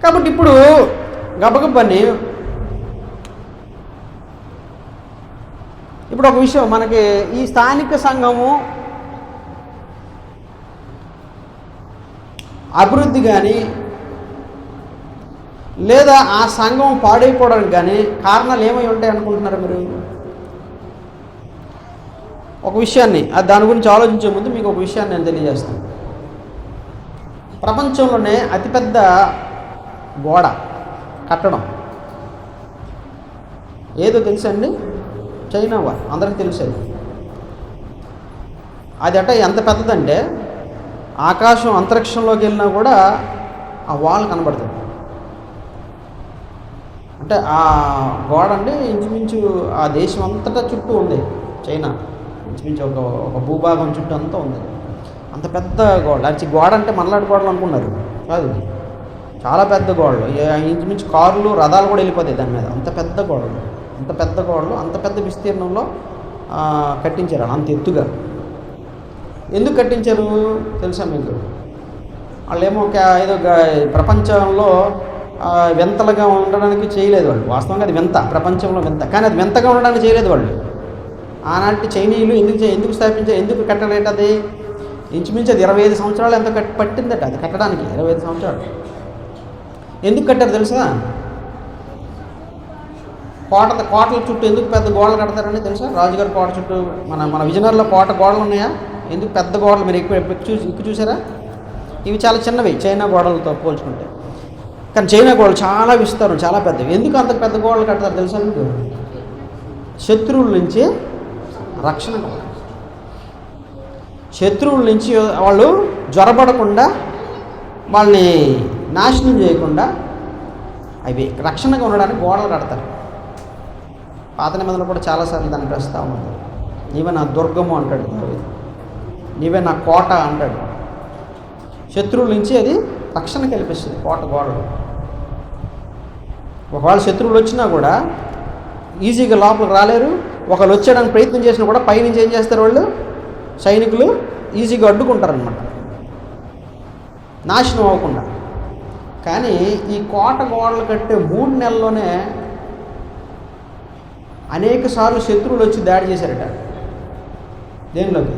Speaker 1: కాబట్టి ఇప్పుడు గబగబని ఇప్పుడు ఒక విషయం, మనకి ఈ స్థానిక సంఘము అభివృద్ధి కానీ లేదా ఆ సంఘం పాడైపోవడానికి కానీ కారణాలు ఏమై ఉంటాయి అనుకుంటున్నారు మీరు? ఒక విషయాన్ని దాని గురించి ఆలోచించే ముందు మీకు ఒక విషయాన్ని నేను తెలియజేస్తాను. ప్రపంచంలోనే అతిపెద్ద గోడ కట్టడం ఏదో తెలుసండి? చైనా వాల్, అందరికీ తెలుసండి. అది ఎంత పెద్దదంటే ఆకాశం అంతరిక్షంలోకి వెళ్ళినా కూడా ఆ వాల్ కనబడుతుంది. అంటే ఆ గోడ అండి ఇంచుమించు ఆ దేశం అంతటా చుట్టూ ఉంది. చైనా ఇంచుమించు ఒక భూభాగం చుట్టూ అంతా ఉంది. అంత పెద్ద గోడ. గోడ అంటే మల్లాడి గోడలు అనుకున్నారు కాదు, చాలా పెద్ద గోడలు. ఇంచుమించు కార్లు రథాలు కూడా వెళ్ళిపోతాయి దాని మీద. అంత పెద్ద గోడలు, అంత పెద్ద విస్తీర్ణంలో కట్టించారు. అంత ఎత్తుగా ఎందుకు కట్టించారు తెలుసా మీకు? వాళ్ళేమో ఏదో ప్రపంచంలో వింతలుగా ఉండడానికి చేయలేదు వాళ్ళు. వాస్తవంగా అది వింత, ప్రపంచంలో వింత. కానీ అది వింతగా ఉండడానికి చేయలేదు వాళ్ళు. ఆనాటి చైనీయులు ఎందుకు స్థాపించారు, ఎందుకు కట్టలేట? అది ఇంచుమించు అది 25 సంవత్సరాలు ఎంత పట్టిందట అది కట్టడానికి. 25 సంవత్సరాలు. ఎందుకు కట్టారు తెలుసా? కోటల చుట్టూ ఎందుకు పెద్ద గోడలు కడతారని తెలుసా? రాజుగారి కోట చుట్టూ మన విజయనగరంలో కోట గోడలు ఉన్నాయా? ఎందుకు పెద్ద గోడలు? మీరు ఎక్కువ చూసారా? ఇవి చాలా చిన్నవి చైనా గోడలతో పోల్చుకుంటే. కానీ చైనా గోడలు చాలా విస్తారం, చాలా పెద్దవి. ఎందుకు అంత పెద్ద గోడలు కడతారు తెలుసా మీకు? శత్రువుల నుంచి రక్షణ. శత్రువుల నుంచి వాళ్ళు జ్వరపడకుండా, వాళ్ళని నాశనం చేయకుండా అవి రక్షణగా ఉండడానికి గోడలు కడతారు. పాత నిబంధనలు కూడా చాలాసార్లు దాన్ని ప్రస్తావన ఉంది. నీవే నా దుర్గము అంటాడు, నీవే నా కోట అంటాడు. శత్రువుల నుంచి అది రక్షణ కల్పిస్తుంది కోట గోడలు. ఒకవేళ శత్రువులు వచ్చినా కూడా ఈజీగా లోపలికి రాలేరు. ఒకళ్ళు వచ్చేయడానికి ప్రయత్నం చేసినా కూడా పైనుంచి ఏం చేస్తారు వాళ్ళు? సైనికులు ఈజీగా అడ్డుకుంటారనమాట, నాశనం అవ్వకుండా. కానీ ఈ కోట గోడలు కట్టే 3 నెలల్లోనే అనేక సార్లు శత్రువులు వచ్చి దాడి చేశారట. దేనిలోకి?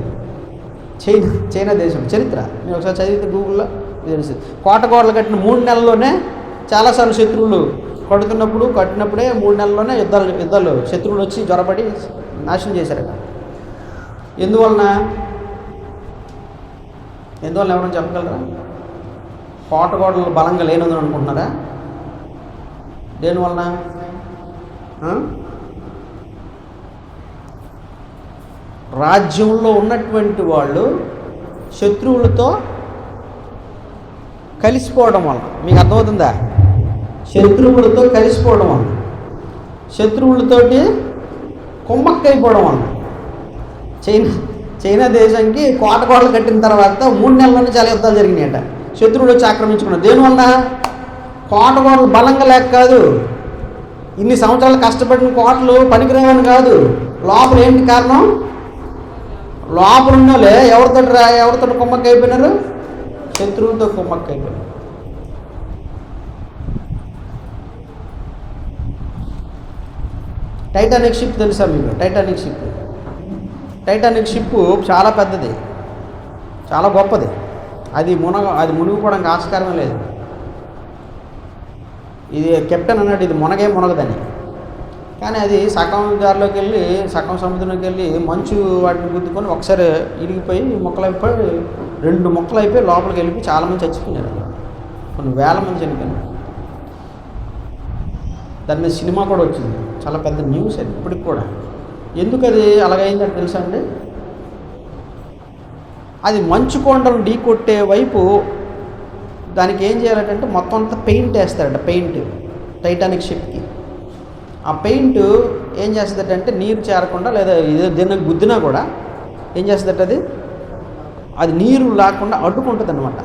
Speaker 1: చైనా దేశం చరిత్ర నేను ఒకసారి చదివితే గూగుల్లో తెలుస్తుంది. కోట గోడలు కట్టిన 3 నెలల్లోనే చాలాసార్లు శత్రువులు కట్టినప్పుడే 3 నెలల్లోనే యుద్ధాలు శత్రువులు వచ్చి జ్వరపడి నాశనం చేశారట. ఎందువలన ఎవరైనా చెప్పగలరా? కోట గోడలు బలంగా లేనందుని అనుకుంటున్నారా? దేనివలన? రాజ్యంలో ఉన్నటువంటి వాళ్ళు శత్రువులతో కలిసిపోవడం వల్ల. మీకు అర్థమవుతుందా? శత్రువులతో కలిసిపోవడం వల్ల, శత్రువులతోటి కుమ్మక్కైపోవడం వల్ల. చైనా దేశానికి కోట గోడలు కట్టిన తర్వాత 3 నెలల్లోనే చాలా యుద్ధాలు జరిగినాయట. శత్రువులు వచ్చి ఆక్రమించుకున్నారు. దేనివల్ల? కోట గోడలు బలంగా లేక కాదు, ఇన్ని సంవత్సరాలు కష్టపడిన కోటలు పనికిరావని కాదు. లోపల ఏంటి కారణం? లోపల ఉన్న వాళ్ళే ఎవరితో కుమ్మక్కైపోయినారు? శత్రువులతో కుమ్మక్కైపోయినారు. టైటానిక్ షిప్ తెలుసా మీకు? టైటానిక్ షిప్ చాలా పెద్దది, చాలా గొప్పది. అది మునిగిపోవడానికి ఆస్కారమే లేదు. ఇది కెప్టెన్ అన్నాడు ఇది మునగదని. కానీ అది సగం దారిలోకి వెళ్ళి, సగం సముద్రంలోకి వెళ్ళి మంచు వాటిని గుద్దుకొని ఒకసారి ఇరిగిపోయి ముక్కలైపోయి 2 ముక్కలు అయిపోయి లోపలికి వెళ్ళిపోయి చాలామంది చచ్చిపోయినారు. కొన్ని వేల మంది చనిపోయినారు. దాని మీద సినిమా కూడా వచ్చింది, చాలా పెద్ద న్యూస్ అది ఇప్పటికి కూడా. ఎందుకు అది అలాగైందని తెలుసా అండి? అది మంచు కొండలు ఢీ కొట్టే వైపు దానికి ఏం చేయాలంటే మొత్తం అంతా పెయింట్ వేస్తారట. పెయింట్ టైటానిక్ షిప్కి ఆ పెయింట్ ఏం చేస్తుందంటే నీరు చేరకుండా, లేదా ఏదో దీనికి గుద్దినా కూడా ఏం చేస్తుందంటే అది నీరు లేకుండా అడ్డుకుంటుంది అన్నమాట.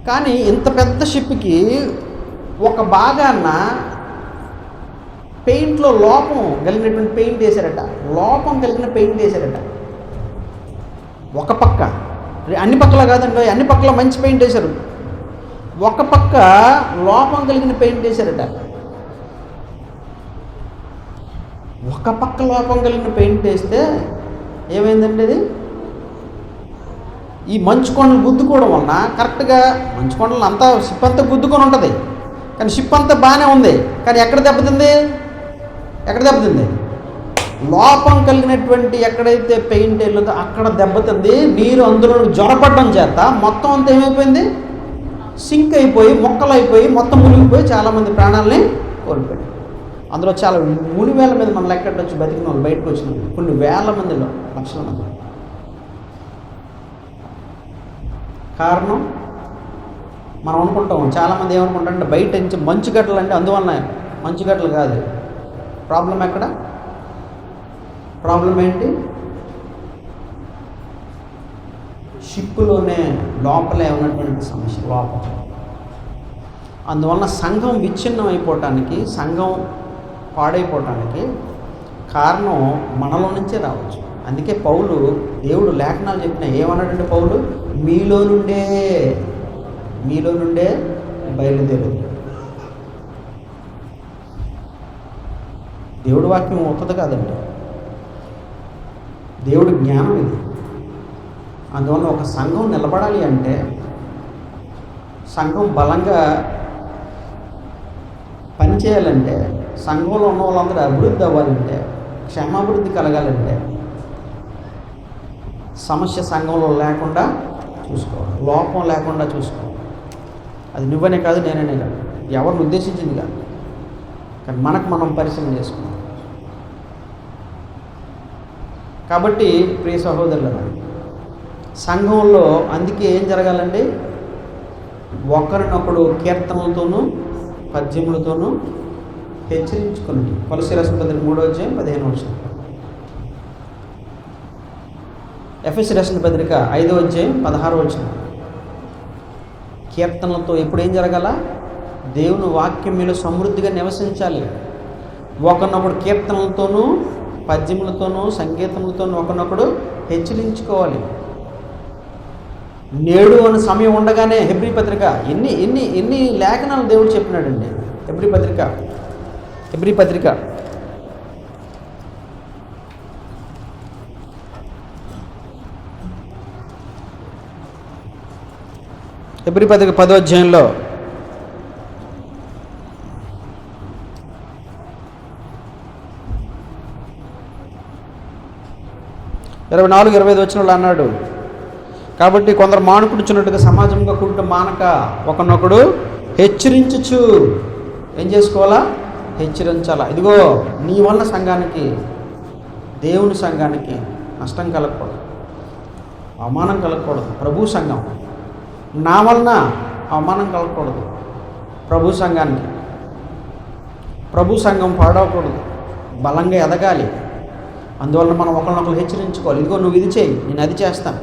Speaker 1: కానీ ఇంత పెద్ద షిప్కి ఒక భాగాన పెయింట్లో లోపం కలిగినటువంటి పెయింట్ వేశారట. ఒక పక్క, అన్ని పక్కల కాదండి, అన్ని పక్కల మంచి పెయింట్ వేశారు. ఒక పక్క లోపం కలిగిన పెయింట్ వేశారట. ఒక పక్క లోపం కలిగిన పెయింట్ వేస్తే ఏమైందండి? అది ఈ మంచు కొండలు గుద్దుకోవడం వలన కరెక్ట్గా మంచు కొండలు అంతా షిప్ అంతా గుద్దుకొని ఉంటుంది. కానీ షిప్ అంతా బాగానే ఉంది. కానీ ఎక్కడ దెబ్బతింది? లోపం కలిగినటువంటి ఎక్కడైతే పెయింట్ వెళ్ళిందో అక్కడ దెబ్బతింది. నీరు అందులో జ్వరపడడం చేత మొత్తం అంతా ఏమైపోయింది? సింక్ అయిపోయి, మొక్కలైపోయి, మొత్తం మునిగిపోయి చాలామంది ప్రాణాలని కోల్పోయారు. అందులో చాలా 3,000 మంది మన లెక్క వచ్చి బతికిన వాళ్ళు బయటకు వచ్చినారు. కొన్ని వేల మందిలో, లక్షల మంది. కారణం మనం అనుకుంటాం, చాలామంది ఏమనుకుంటారంటే బయట నుంచి మంచుగడ్డలు అంటే అందువలన. మంచుగడ్డలు కాదు. ప్రాబ్లం ఎక్కడ? ప్రాబ్లం ఏంటి? షిప్పులోనే లోపలే ఉన్నటువంటి సమస్య, లోపం. అందువలన సంఘం విచ్ఛిన్నం అయిపోవటానికి, సంఘం పాడైపోవటానికి కారణం మనలో నుంచే రావచ్చు. అందుకే పౌలు, దేవుడు లేఖనాలు చెప్పిన ఏమన్నాడంటే పౌలు, మీలో నుండే బయలుదేరేది. దేవుడి వాక్యం ఉత్తది కాదండి, దేవుడి జ్ఞానం ఇది. అందువల్ల ఒక సంఘం నిలబడాలి అంటే, సంఘం బలంగా పనిచేయాలంటే, సంఘంలో ఉన్న వాళ్ళందరూ అభివృద్ధి అవ్వాలంటే, క్షేమాభివృద్ధి కలగాలంటే సమస్య సంఘంలో లేకుండా చూసుకోవాలి, లోపం లేకుండా చూసుకోవాలి. అది నువ్వనే కాదు, నేననే కాదు, ఎవరిని ఉద్దేశించింది కాదు, కానీ మనకు మనం పరిశీలన చేసుకున్నాం. కాబట్టి ప్రియ సహోదరులారా, సంఘంలో అందుకే ఏం జరగాలండి, ఒకరినొకడు కీర్తనలతోనూ పద్యములతోనూ హెచ్చరించుకుని. కొలస్సీయుల రాసిన పత్రిక 3:15. ఎఫెసీ రాసిన పత్రిక 5:16. కీర్తనలతో ఎప్పుడు ఏం జరగాల, దేవుని వాక్యం మీలో సమృద్ధిగా నివసించాలి. ఒకరినొకడు కీర్తనలతోనూ పద్యములతోనూ సంగీతములతోనూ ఒకరినొకడు హెచ్చరించుకోవాలి. నేడు అనే సమయం ఉండగానే హెబ్రీ పత్రిక ఎన్ని లేఖనాలు దేవుడు చెప్పినాడండి. హెబ్రీ పత్రిక 10వ అధ్యాయంలో 24-25 వచనంలో అన్నాడు, కాబట్టి కొందరు మానుకుంటున్నట్టుగా సమాజంగా కూడటం మానక ఒకరినొకడు హెచ్చరించుచు. ఏం చేసుకోవాలా, హెచ్చరించాలా. ఇదిగో నీ వలన సంఘానికి, దేవుని సంఘానికి నష్టం కలగకూడదు, అవమానం కలగకూడదు. ప్రభు సంఘం నా వలన అవమానం కలగకూడదు. ప్రభు సంఘానికి, ప్రభు సంఘం పాడవకూడదు, బలంగా ఎదగాలి. అందువలన మనం ఒకరినొకరు హెచ్చరించుకోవాలి. ఇదిగో నువ్వు ఇది చేయి, నేను అది చేస్తాను.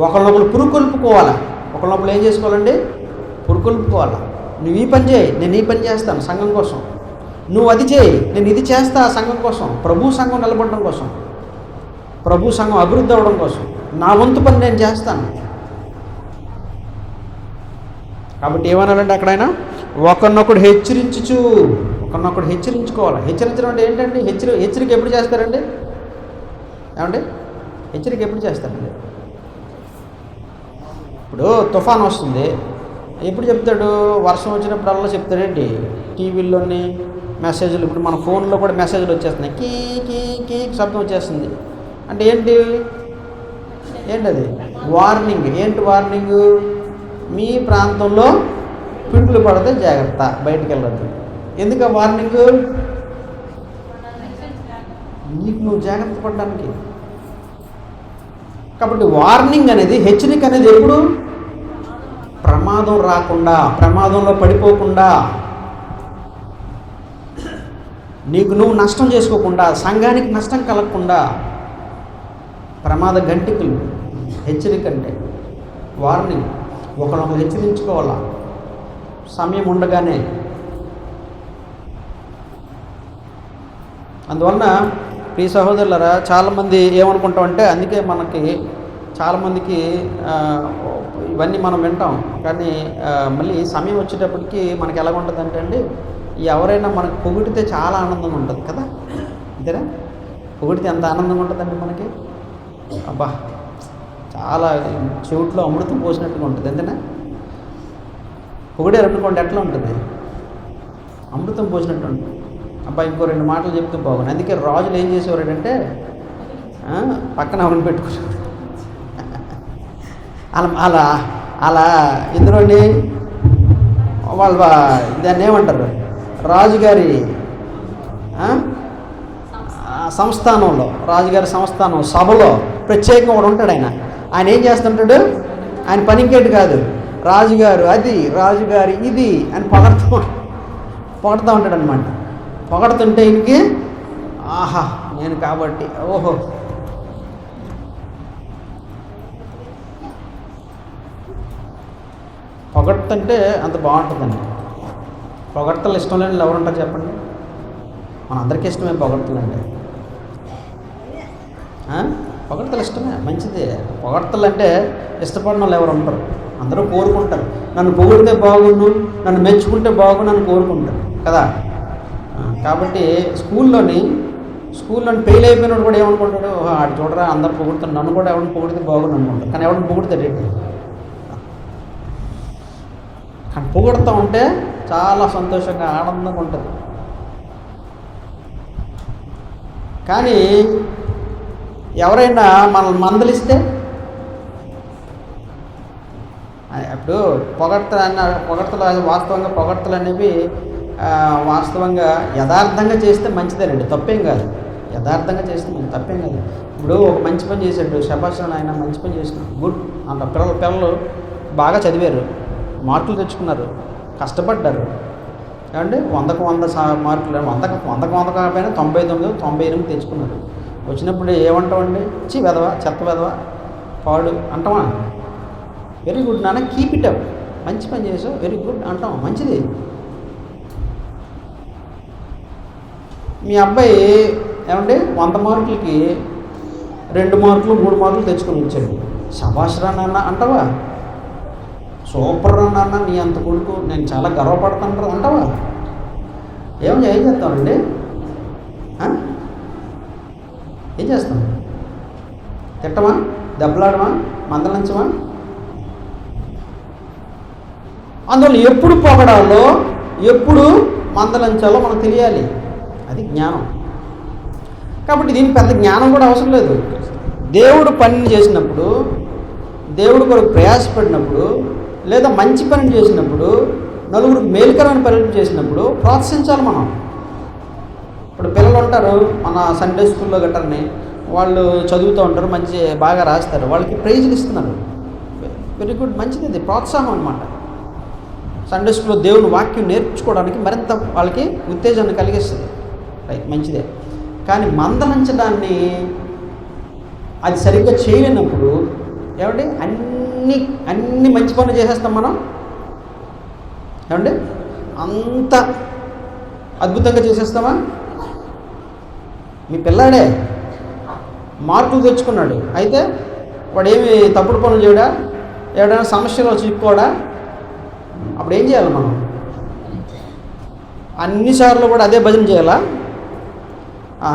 Speaker 1: ఒకరినొకరు పురుకొల్పుకోవాలా. ఒకరినొకరు ఏం చేసుకోవాలండి, పురుకొల్పుకోవాలా. నువ్వు ఈ పని చేయి, నేను ఈ పని చేస్తాను సంఘం కోసం. నువ్వు అది చేయి, నేను ఇది చేస్తా సంఘం కోసం, ప్రభు సంఘం నిలబడడం కోసం, ప్రభు సంఘం అభివృద్ధి అవ్వడం కోసం నా వంతు పని నేను చేస్తాను. కాబట్టి ఏమన్నారంటే అక్కడైనా ఒకరినొకడు హెచ్చరించుచు, ఒకరినొకడు హెచ్చరించుకోవాలి. హెచ్చరించడం అంటే ఏంటండి, హెచ్చరిక ఎప్పుడు చేస్తారండి, ఏమండి హెచ్చరిక ఎప్పుడు చేస్తారండి? ఇప్పుడు తుఫాన్ వస్తుంది, ఎప్పుడు చెప్తాడు, వర్షం వచ్చినప్పుడల్లా చెప్తాడేంటి, టీవీల్లోని మెసేజ్లు. ఇప్పుడు మన ఫోన్లో కూడా మెసేజ్లు వచ్చేస్తున్నాయి, కీ కీ కీ శబ్దం వచ్చేస్తుంది. అంటే ఏంటి అది వార్నింగ్. ఏంటి వార్నింగ్, మీ ప్రాంతంలో పిడుగులు పడితే జాగ్రత్త, బయటికి వెళ్ళద్దు. ఎందుకు ఆ వార్నింగ్, నీకు నువ్వు జాగ్రత్త పడడానికి. కాబట్టి వార్నింగ్ అనేది, హెచ్చరిక అనేది ఎప్పుడు, ప్రమాదం రాకుండా, ప్రమాదంలో పడిపోకుండా, నీకు నువ్వు నష్టం చేసుకోకుండా, సంఘానికి నష్టం కలగకుండా, ప్రమాద గంటికలు. హెచ్చరిక అంటే వార్నింగ్. ఒకరినొకరు హెచ్చరించుకోవాలా సమయం ఉండగానే. అందువలన ప్రియ సహోదరులారా, చాలామంది ఏమనుకుంటామంటే, అందుకే మనకి చాలామందికి ఇవన్నీ మనం వింటాం, కానీ మళ్ళీ సమయం వచ్చేటప్పటికి మనకి ఎలా ఉంటుందంటే అండి, ఎవరైనా మనకు పొగిడితే చాలా ఆనందంగా ఉంటుంది కదా, అంతేనా? పొగిడితే ఎంత ఆనందంగా ఉంటుందండి మనకి, అబ్బా చాలా చెవిట్లో అమృతం పోసినట్టుగా ఉంటుంది, అంతేనా? పొగిడారు అనుకోండి ఎట్లా ఉంటుంది, అమృతం పోసినట్టు ఉంటుంది. అబ్బా ఇంకో 2 మాటలు చెప్తూ బాగుంది. అందుకే రాజులు ఏం చేసేవారంటే పక్కన ఎవరిని పెట్టుకునేవారు. అలా అలా ఇందులోని వాళ్ళ దాన్ని ఏమంటారు, రాజుగారి సంస్థానంలో, రాజుగారి సంస్థానం సభలో ప్రత్యేకంగా ఒకడు ఉంటాడు. ఆయన ఏం చేస్తుంటాడు, ఆయన పనికేటు కాదు, రాజుగారు అది, రాజుగారి ఇది అని పొగడుతూ ఉంటాడు అనమాట. పొగడుతుంటే ఇంకే ఆహా నేను కాబట్టి ఓహో. పొగడుతుంటే అంత బాగుంటుందండి. పొగడ్తలు ఇష్టం లేని ఎవరు ఉంటారు చెప్పండి? మన అందరికీ ఇష్టమే పొగడ్తలండి. పొగడ్తలు ఇష్టమే, మంచిదే. పొగడ్తలు అంటే ఇష్టపడిన వాళ్ళు ఎవరు ఉంటారు? అందరూ కోరుకుంటారు, నన్ను పొగిడితే బాగుండు, నన్ను మెచ్చుకుంటే బాగుండు అని కోరుకుంటారు కదా. కాబట్టి స్కూల్లోని స్కూల్లో ఫెయిల్ అయిపోయినాడు కూడా ఏమనుకుంటాడు, ఆడు చూడరా అందరు పొగుడుతాడు, నన్ను కూడా ఎవరిని పొగిడితే బాగుంది అనుకుంటాడు. కానీ ఎవరిని పొగుడుతాడు ఏంటి? కానీ పొగుడుతూ ఉంటే చాలా సంతోషంగా ఆనందంగా ఉంటుంది. కానీ ఎవరైనా మనల్ని మందలిస్తే, ఇప్పుడు పొగడ్తలు వాస్తవంగా పొగడ్తలు అనేవి వాస్తవంగా యథార్థంగా చేస్తే మంచిదేనండి, తప్పేం కాదు. యథార్థంగా చేస్తే తప్పేం కాదు. ఇప్పుడు ఒక మంచి పని చేశాడు, శభాషణ ఆయన మంచి పని చేసినాడు, గుడ్ అంట. పిల్లలు బాగా చదివారు, మార్కులు తెచ్చుకున్నారు, కష్టపడ్డారు, ఏమంటే 100కు 100 మార్కులు, 100కు 100 కాకపోయినా 99, 98 తెచ్చుకున్నారు. వచ్చినప్పుడు ఏమంటామండి? వెదవా, చెత్త వెదవా, పాడు అంటామా? వెరీ గుడ్ నాన్న, కీప్ ఇట్ అప్, మంచి పని చేసావు, వెరీ గుడ్ అంటాం, మంచిది. మీ అబ్బాయి ఏమంటే 100 మార్కులకి 2 మార్కులు 3 మార్కులు తెచ్చుకొని వచ్చాడు, శభాష్ రా నాన్న అంటావా? సూపర్ రా నాన్న, నీ అంత కొడుకు, నేను చాలా గర్వపడతాను అంటావా? ఏం చేస్తామండి? ఏం చేస్తాం? తిట్టమా, దెబ్బలాడమా, మందలించమా? అందువల్ల ఎప్పుడు పొగడాలో ఎప్పుడు మందలించాలో మనకు తెలియాలి. అది జ్ఞానం. కాబట్టి దీనికి పెద్ద జ్ఞానం కూడా అవసరం లేదు. దేవుడు పనిని చేసినప్పుడు, దేవుడు కొరకు ప్రయాసపడినప్పుడు, లేదా మంచి పనిని చేసినప్పుడు, నలుగురికి మేలుకరమైన పనులు చేసినప్పుడు ప్రోత్సహించాలి మనం. ఇప్పుడు పిల్లలు ఉంటారు మన సండే స్కూల్లో గట్టరని, వాళ్ళు చదువుతూ ఉంటారు, మంచి బాగా రాస్తారు, వాళ్ళకి ప్రైజులు ఇస్తున్నారు, వెరీ గుడ్, మంచిది. అది ప్రోత్సాహం అనమాట. సండే స్కూల్లో దేవుని వాక్యం నేర్చుకోవడానికి మరింత వాళ్ళకి ఉత్తేజాన్ని కలిగిస్తుంది, రైట్, మంచిదే. కానీ మందలించడాన్ని అది సరిగ్గా చేయలేనప్పుడు ఏమంటే అన్ని మంచి పనులు చేసేస్తాం మనం, ఏమంటే అంత అద్భుతంగా చేసేస్తామా? మీ పిల్లాడే మార్కులు తెచ్చుకున్నాడు, అయితే వాడు ఏమి తప్పుడు పనులు చేయడా, ఏదైనా సమస్యలో చిక్కుకోడా? అప్పుడు ఏం చేయాలి మనం? అన్నిసార్లు కూడా అదే భజన చేయాలా?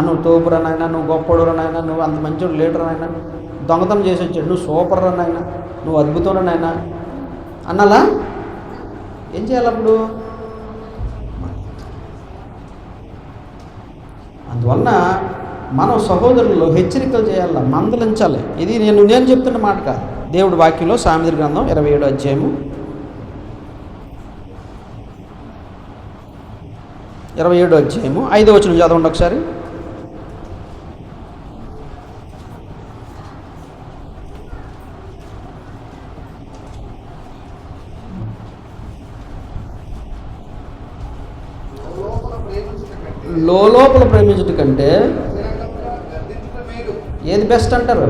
Speaker 1: నువ్వు తోపురా నాయన, నువ్వు గొప్పడురా నాయన, నువ్వు అంత మంచోడు లీడర్ నాయన, దొంగతనం చేసి వచ్చాడు, నువ్వు సూపర్ రా నాయన, నువ్వు అద్భుతం నాయన అన్నాలా? ఏం చేయాలి అప్పుడు? అందువలన మనం సహోదరుల్లో హెచ్చరికలు చేయాల, మందలించాలి. ఇది నేను చెప్తున్న మాట కాదు, దేవుడి వాక్యంలో సామెతల గ్రంథం 27వ అధ్యాయము 27వ అధ్యాయము 5వ వచనం చదవండి ఒకసారి. లోపల ప్రేమించట కంటే ఏది బెస్ట్ అంటారు?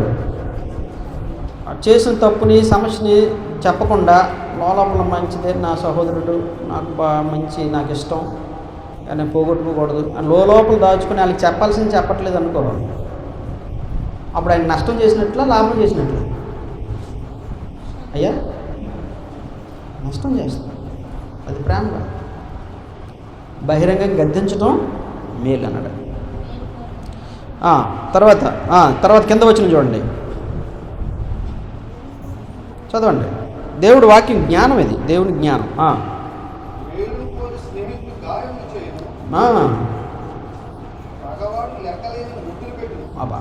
Speaker 1: చేసిన తప్పుని సమస్యని చెప్పకుండా లోపల మంచిదే, నా సహోదరుడు నాకు మంచి, నాకు ఇష్టం, కానీ పోగొట్టుకోకూడదు అని లోపల దాచుకుని వాళ్ళకి చెప్పాల్సింది చెప్పట్లేదు అనుకో, అప్పుడు ఆయన నష్టం చేసినట్లా లాభం చేసినట్లా? అయ్యా, నష్టం చేస్తాం. అది ప్రేమగా బహిరంగంగా గద్దించడం మేలు అన్నాడు. తర్వాత కింద వచ్చిన చూడండి, చదవండి. దేవుడు వాక్యం జ్ఞానం, ఇది దేవుని జ్ఞానం. అబ్బా,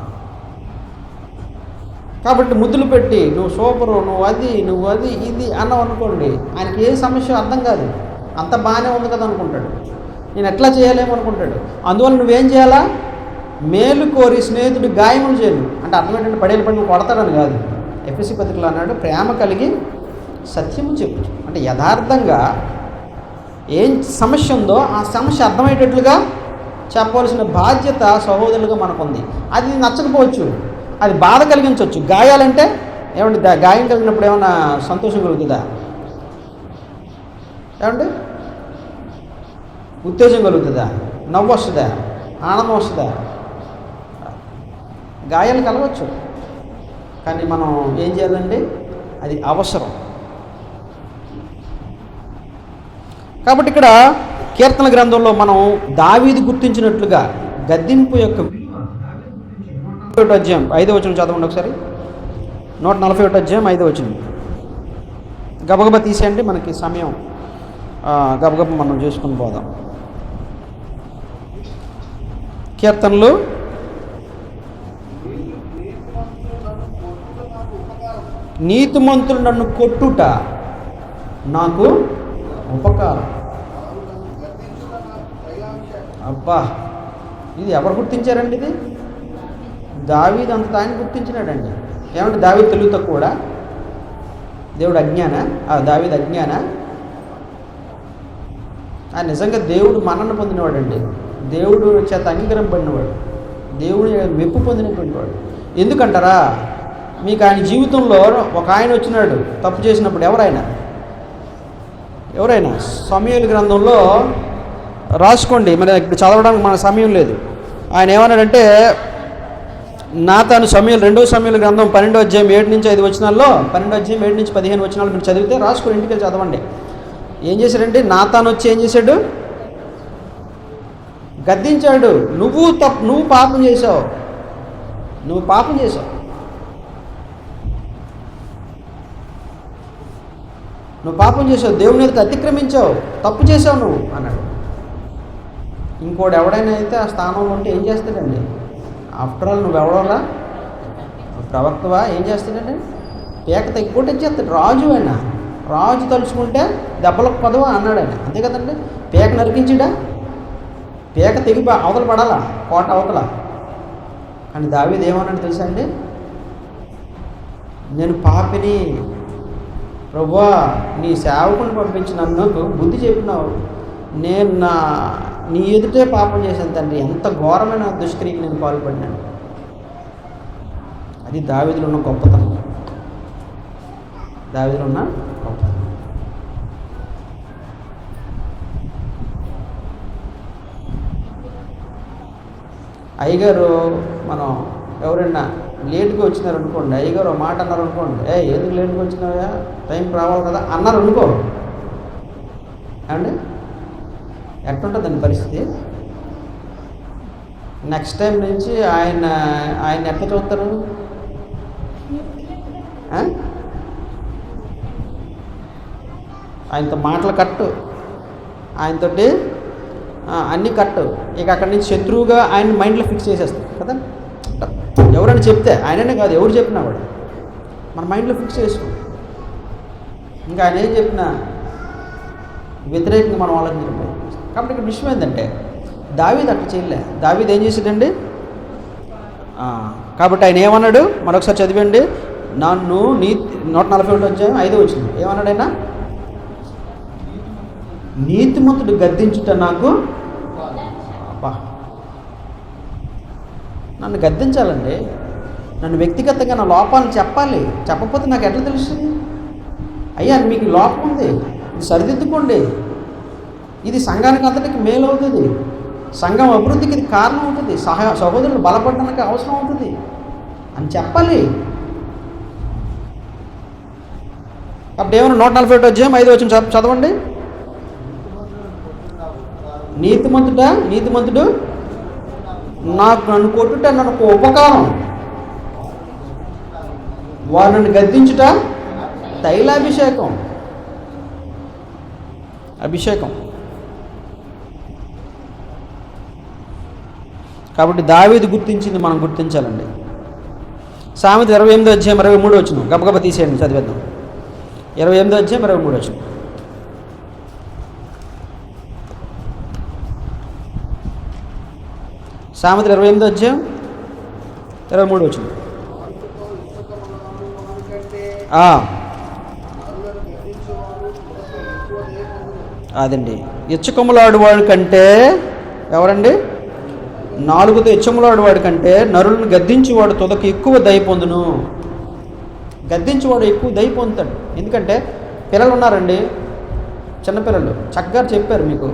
Speaker 1: కాబట్టి ముద్దులు పెట్టి నువ్వు సూపరు, నువ్వు అది ఇది అన్నావు అనుకోండి, ఆయనకి ఏ సమస్య అర్థం కాదు, అంత బాగానే ఉంది కదా అనుకుంటాడు, నేను ఎట్లా చేయలేము అనుకుంటాడు. అందువల్ల నువ్వేం చేయాలా? మేలు కోరి స్నేహితుడు గాయములు చేయను అంటే అర్థం ఏంటంటే పడేలు పడిన కొడతాడని కాదు. ఎఫెసీ పత్రికలో అన్నాడు, ప్రేమ కలిగి సత్యము చెప్పు. అంటే యథార్థంగా ఏం సమస్య ఉందో ఆ సమస్య అర్థమయ్యేటట్లుగా చెప్పవలసిన బాధ్యత సహోదరులుగా మనకుంది. అది నచ్చకపోవచ్చు, అది బాధ కలిగించవచ్చు. గాయాలంటే ఏమంటే గాయం కలిగినప్పుడు ఏమన్నా సంతోషం కలుగుతుందా? ఏమంటే ఉత్తేజం కలుగుతుందా? నవ్వు వస్తుందా? ఆనందం వస్తుందా? గాయాలు కలవచ్చు, కానీ మనం ఏం చేయాలంటే అది అవసరం. కాబట్టి ఇక్కడ కీర్తన గ్రంథంలో మనం దావీదు గుర్తించినట్లుగా గద్దింపు యొక్క 141 అధ్యాయం 5వ వచనం చదవండి ఒకసారి. 141 అధ్యాయం 5వ వచనం. గబగబా తీసేయండి, మనకి సమయం గబగబా మనం చూసుకుని పోదాం. కీర్తనలు నీతిమంతులు నన్ను కొట్టుట నాకు ఉపకారం. అబ్బా, ఇది ఎవరు గుర్తించారండి? ఇది దావీదు అంత ఆయన గుర్తించినాడండి. ఏమంటే దావీదు తెలివి తక్కువ, దేవుడు అజ్ఞాన, దావీదు అజ్ఞాన. నిజంగా దేవుడు మన్నన పొందినవాడండి, దేవుడు చేత అంగీకారం పడినవాడు, దేవుడు మెప్పు పొందినటువంటి వాడు. ఎందుకంటారా? మీకు ఆయన జీవితంలో ఒక ఆయన వచ్చినాడు తప్పు చేసినప్పుడు. ఎవరైనా సమూయేలు గ్రంథంలో రాసుకోండి, మరి ఇప్పుడు చదవడానికి మన సమయం లేదు. ఆయన ఏమన్నాడంటే, నాతాను సమూయేలు 2వ సమూయేలు గ్రంథం 12వ అధ్యాయం 7 నుంచి 5 వచనాల్లో, 12వ అధ్యాయం 7 నుంచి 15 వచనాలు మీరు చదివితే రాసుకొని ఇంటికి వెళ్ళి చదవండి. ఏం చేశాడంటే, నాతాను వచ్చి ఏం చేశాడు? గద్దించాడు. నువ్వు పాపం చేసావు, నువ్వు పాపం చేసావు, దేవుని ఎదుట అతిక్రమించావు, తప్పు చేసావు నువ్వు అన్నాడు. ఇంకోటి ఎవడైనా అయితే ఆ స్థానంలో ఉంటే ఏం చేస్తాడండి? ఆఫ్టర్ ఆల్ నువ్వు ఎవడోరా, ప్రవక్తవా, ఏం చేస్తాడండి? పేక తగ్గిపోతే చేస్తాడు. రాజు తలుచుకుంటే దెబ్బలకు పదవా అన్నాడు ఆయన, అంతే కదండి. పేక నరికించిడా, పేక తెగి అవతల పడాలా, కోట అవతల. కానీ దావీదు ఏమన్నాడు తెలుసా అండి? నేను పాపిని, ప్రభువా నీ సేవకుని పంపించి నన్ను బుద్ధి చెప్పినావు, నేను నీ ఎదుటే పాపం చేశాను తండ్రి, ఎంత ఘోరమైన దుష్క్రియకి నేను పాల్పడినాను. అది దావీదులో ఉన్న గొప్పతనం, అయ్యగారు మనం ఎవరైనా లేటుగా వచ్చినారనుకోండి, అయ్యగారు ఒక మాట అన్నారనుకోండి, ఎందుకు లేటుగా వచ్చినావా, టైంకి రావాలి కదా అన్నారు అనుకో, ఏమండి ఎట్లుంటుంది దాని పరిస్థితి? నెక్స్ట్ టైం నుంచి ఆయన ఎట్లా చూస్తారు? ఆయనతో మాటలు కట్టు, ఆయనతోటి అన్నీ కట్టు. ఇక అక్కడి నుంచి శత్రువుగా ఆయన మైండ్లో ఫిక్స్ చేసేస్తాం కదా. ఎవరైనా చెప్తే, ఆయననే కాదు ఎవరు చెప్పినా కూడా మన మైండ్లో ఫిక్స్ చేసుకో. ఇంకా ఆయన ఏం చెప్పినా వ్యతిరేకంగా మనం ఆలోచించడం. కాబట్టి ఇక్కడ విషయం ఏంటంటే, దావీదు అట్లా చేయలే. దావీదు ఏం చేసాడండి? కాబట్టి ఆయన ఏమన్నాడు? మరొకసారి చదివండి. నన్ను 141 అధ్యాయం 5వ వచనం ఏమన్నాడు ఆయన? నీతిమంతుడు గద్దించుట నాకు, నన్ను గద్దించాలండి, నన్ను వ్యక్తిగతంగా నా లోపాలను చెప్పాలి. చెప్పకపోతే నాకు ఎట్లా తెలుస్తుంది? అయ్యా మీకు లోపం ఉంది, ఇది సరిదిద్దుకోండి, ఇది సంఘానికి అంతటికి మేలు అవుతుంది, సంఘం అభివృద్ధికి ఇది కారణం అవుతుంది, సహోదరులు బలపడడానికి అవసరం అవుతుంది అని చెప్పాలి. అప్పుడు ఏమన్నా 141 అధ్యాయం 5వ వచనం చదవండి. నీతిమంతుడు నన్ను కొట్టుట నాకు ఉపకారం, వారు నన్ను గద్దించుట తైలాభిషేకం. కాబట్టి దావీదు గుర్తించింది మనం గుర్తించాలండి. సామెత 28వ అధ్యాయం 23వ వచనం గబగబా తీసేయండి, చదివేద్దాం. 28వ అధ్యాయం 23వ వచనం. సామెత 28వ అధ్యాయం 23వ వచనం. అదండి, ఇచ్చకొమ్మలాడువాడు కంటే, ఎవరండి? నాలుగుతో ఇచ్చములాడువాడు కంటే నరులను గద్దించేవాడు తొదకు ఎక్కువ దయ పొందును. గద్దించేవాడు ఎక్కువ దయ పొందుతాడు. ఎందుకంటే పిల్లలు ఉన్నారండి, చిన్నపిల్లలు చక్కగా చెప్పారు మీకు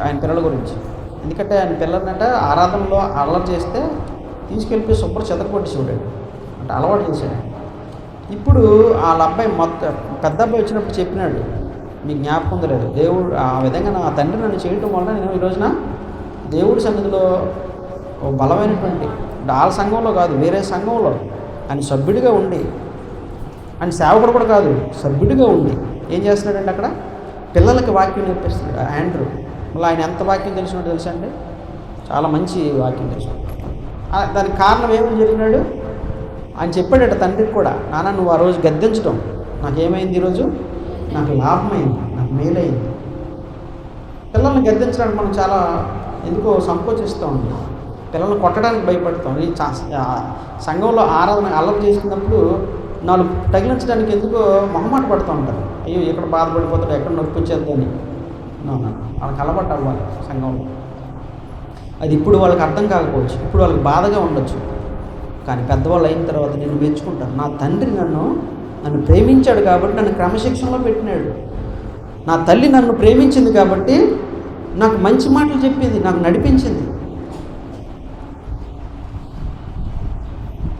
Speaker 1: ఆయన పిల్లల గురించి. ఎందుకంటే ఆయన పిల్లలంటే ఆరాధనలో అల్లరి చేస్తే తీసుకెళ్ళిపోయి శుభ్ర చెదరకొట్టి చూడాడు అంటే అలవాటు చేశాడు. ఇప్పుడు వాళ్ళ అబ్బాయి పెద్ద అబ్బాయి వచ్చినప్పుడు చెప్పినాడు, మీకు జ్ఞాపకం ఉందో లేదు, దేవుడు ఆ విధంగా నా తండ్రి నన్ను చేయటం వల్ల నేను ఈ రోజున దేవుడి సన్నిధిలో బలమైనటువంటి వాళ్ళ సంఘంలో కాదు, వేరే సంఘంలో ఆయన సభ్యుడిగా ఉండి, ఆయన సేవకుడు కూడా కాదు, సభ్యుడిగా ఉండి ఏం చేస్తున్నాడండి అక్కడ? పిల్లలకి వాక్యం నేర్పిస్తున్నాడు ఆండ్రూ. మళ్ళీ ఆయన ఎంత వాక్యం తెలిసినట్టు తెలుసా అండి? చాలా మంచి వాక్యం తెలుసు. దానికి కారణం ఏమని చెప్పినాడు? ఆయన చెప్పాడట తండ్రికి కూడా, నాన్న నువ్వు ఆ రోజు గద్దించడం నాకేమైంది, ఈరోజు నాకు లాభమైంది, నాకు మేలైంది. పిల్లల్ని గద్దించడానికి మనం చాలా ఎందుకో సంకోచిస్తూ ఉంటాం, పిల్లల్ని కొట్టడానికి భయపడతాం. ఈ సంఘంలో ఆరాధన అల్లరి చేసుకున్నప్పుడు నాలుగు తగిలించడానికి ఎందుకో మొహమాట పడుతూ ఉంటారు. అయ్యో ఎక్కడ బాధపడిపోతాడు, ఎక్కడ నొప్పి వచ్చేద్దని. వాళ్ళకి అలవాటు అవ్వాలి సంఘంలో. అది ఇప్పుడు వాళ్ళకి అర్థం కాకపోవచ్చు, ఇప్పుడు వాళ్ళకి బాధగా ఉండొచ్చు, కానీ పెద్దవాళ్ళు అయిన తర్వాత నేను మెచ్చుకుంటాను. నా తండ్రి నన్ను ప్రేమించాడు కాబట్టి నన్ను క్రమశిక్షణలో పెట్టినాడు. నా తల్లి నన్ను ప్రేమించింది కాబట్టి నాకు మంచి మాటలు చెప్పింది, నాకు నడిపించింది.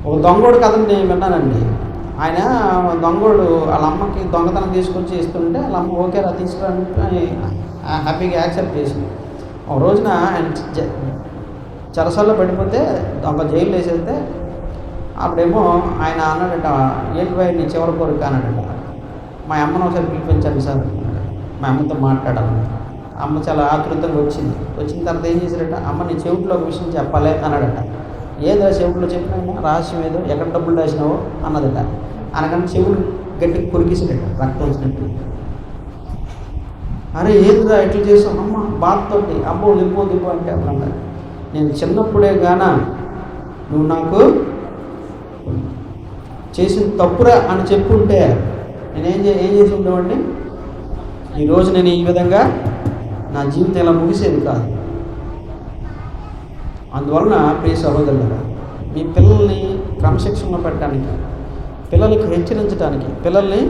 Speaker 1: ఒక దొంగోడు కథను నేను విన్నానండి. ఆయన దొంగోడు వాళ్ళ అమ్మకి దొంగతనం తీసుకొచ్చి ఇస్తుంటే వాళ్ళ అమ్మ ఓకే రా తీసుకురాని హ్యాపీగా యాక్సెప్ట్ చేసింది. ఒక రోజున ఆయన చెరసల్లో పడిపోతే దొంగ జైలు వేసేస్తే అప్పుడేమో ఆయన అన్నాడట, ఏంటి బాయ్ నీ చివరి కోరిక అన్నాడట. మా అమ్మను ఒకసారి పిలిపించండి సార్, మా అమ్మతో మాట్లాడాలి. అమ్మ చాలా ఆతృతంగా వచ్చిన తర్వాత ఏం చేశాడట, అమ్మ నీ చెవిట్లో ఒక విషయం చెప్పాలి అన్నాడట. ఏదో చెవుల్లో చెప్పినా రహస్యం ఏదో, ఎక్కడ డబ్బులు రాసినావో అన్నదట. అనగానే చెవులు గట్టికి కొరికేసాడట, రక్తం వచ్చినట్టు. అరే ఏంద్రా ఎట్లా చేసావు? అమ్మ బాధతోటి అబ్బో దిబ్బో అంటే అప్పుడు అన్నారు, నేను చిన్నప్పుడే గాన నువ్వు నాకు చేసిన తప్పురా అని చెప్పుంటే నేనేం చేసి ఉండేవాడిని, ఈరోజు నేను ఈ విధంగా నా జీవితం ఇలా ముగిసేది కాదు. అందువలన ప్రియ సహోదరులారా, మీ పిల్లల్ని క్రమశిక్షణలో పెట్టడానికి, పిల్లలకు హెచ్చరించడానికి, పిల్లల్ని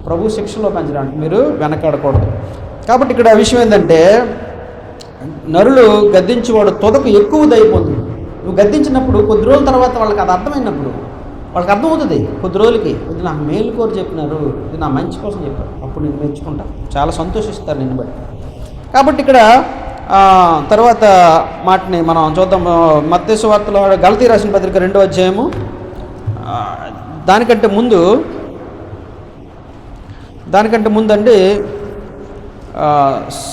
Speaker 1: ప్రభు శిక్షలో పెంచడానికి మీరు వెనకాడకూడదు. కాబట్టి ఇక్కడ విషయం ఏంటంటే, నరులు గద్దించేవాడు తొదకు ఎక్కువ దయపోతుంది. నువ్వు గద్దించినప్పుడు కొద్ది రోజుల తర్వాత వాళ్ళకి అది అర్థమైనప్పుడు వాళ్ళకి అర్థమవుతుంది. కొద్ది రోజులకి ఇది నాకు మేలు కోరి చెప్పినారు, ఇది నా మంచి కోసం చెప్పారు, అప్పుడు నేను మెచ్చుకుంటా, చాలా సంతోషిస్తారు నిన్ను బట్టి. కాబట్టి ఇక్కడ తర్వాత మాటని మనం చూద్దాం. మత్తయి సువార్తలో గలతీ రాసిన పత్రిక 2వ అధ్యాయము, దానికంటే ముందు అండి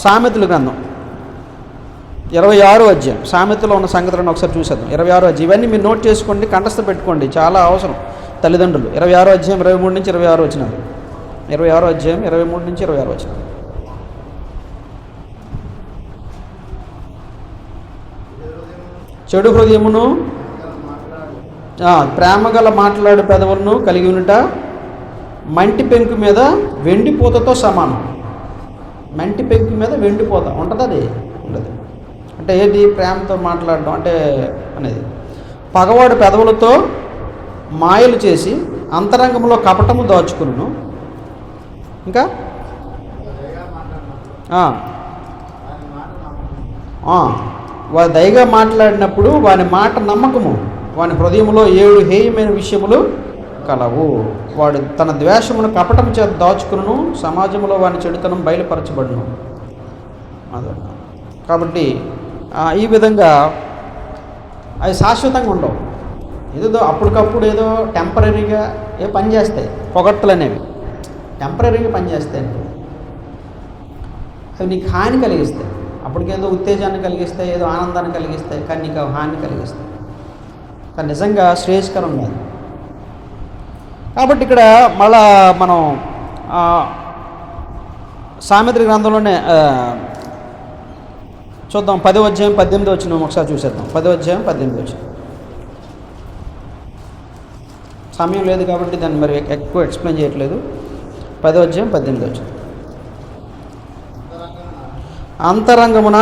Speaker 1: సామెతల గ్రంథం 26వ అధ్యాయం, సామెతలో ఉన్న సంగతులను ఒకసారి చూసేద్దాం. 26వ అధ్యాయం, ఇవన్నీ మీరు నోట్ చేసుకోండి, కంఠస్థ పెట్టుకోండి, చాలా అవసరం తల్లిదండ్రులు. 26వ అధ్యాయం 23 నుంచి 26 వచనాలు. 26వ అధ్యాయం 23 నుంచి 26 వచనాలు. చెడు హృదయమును ప్రేమగల మాట్లాడు పెదవులను కలిగి ఉన్నట మంటి పెంకు మీద వెండిపోతతో సమానం. మంటి పెంకు మీద వెండిపోత ఉంటుంది, అది ఉండదు. అంటే ఏది ప్రేమతో మాట్లాడడం అంటే అనేది. పగవాడు పెదవులతో మాయలు చేసి అంతరంగంలో కపటము దాచుకును. ఇంకా వాడు దయగా మాట్లాడినప్పుడు వాని మాట నమ్మకము, వాని హృదయంలో 7 హేయమైన విషయములు కలవు. వాడు తన ద్వేషమును కపటం చేత దాచుకును, సమాజంలో వాని చెడుతనం బయలుపరచబడును. కాబట్టి ఈ విధంగా అవి శాశ్వతంగా ఉండవు. ఏదో అప్పటికప్పుడు ఏదో టెంపరీగా పని చేస్తాయి. పొగడ్తలు అనేవి టెంపరీగా పనిచేస్తాయి, అవి నీకు హాని కలిగిస్తాయి. అప్పటికేదో ఉత్తేజాన్ని కలిగిస్తాయి, ఏదో ఆనందాన్ని కలిగిస్తాయి, కానీ నీకు హాని కలిగిస్తాయి, కానీ నిజంగా శ్రేయస్కరం కాదు. కాబట్టి ఇక్కడ మళ్ళా మనం సామెతల గ్రంథంలోనే చూద్దాం. 10వ అధ్యాయం 18 వచనం ఒకసారి చూసేద్దాం. 10వ అధ్యాయం 18 వచనం. సమయం లేదు కాబట్టి దాన్ని మరి ఎక్కువ ఎక్స్ప్లెయిన్ చేయట్లేదు. 10వ అధ్యాయం 18 వచనం. అంతరంగమున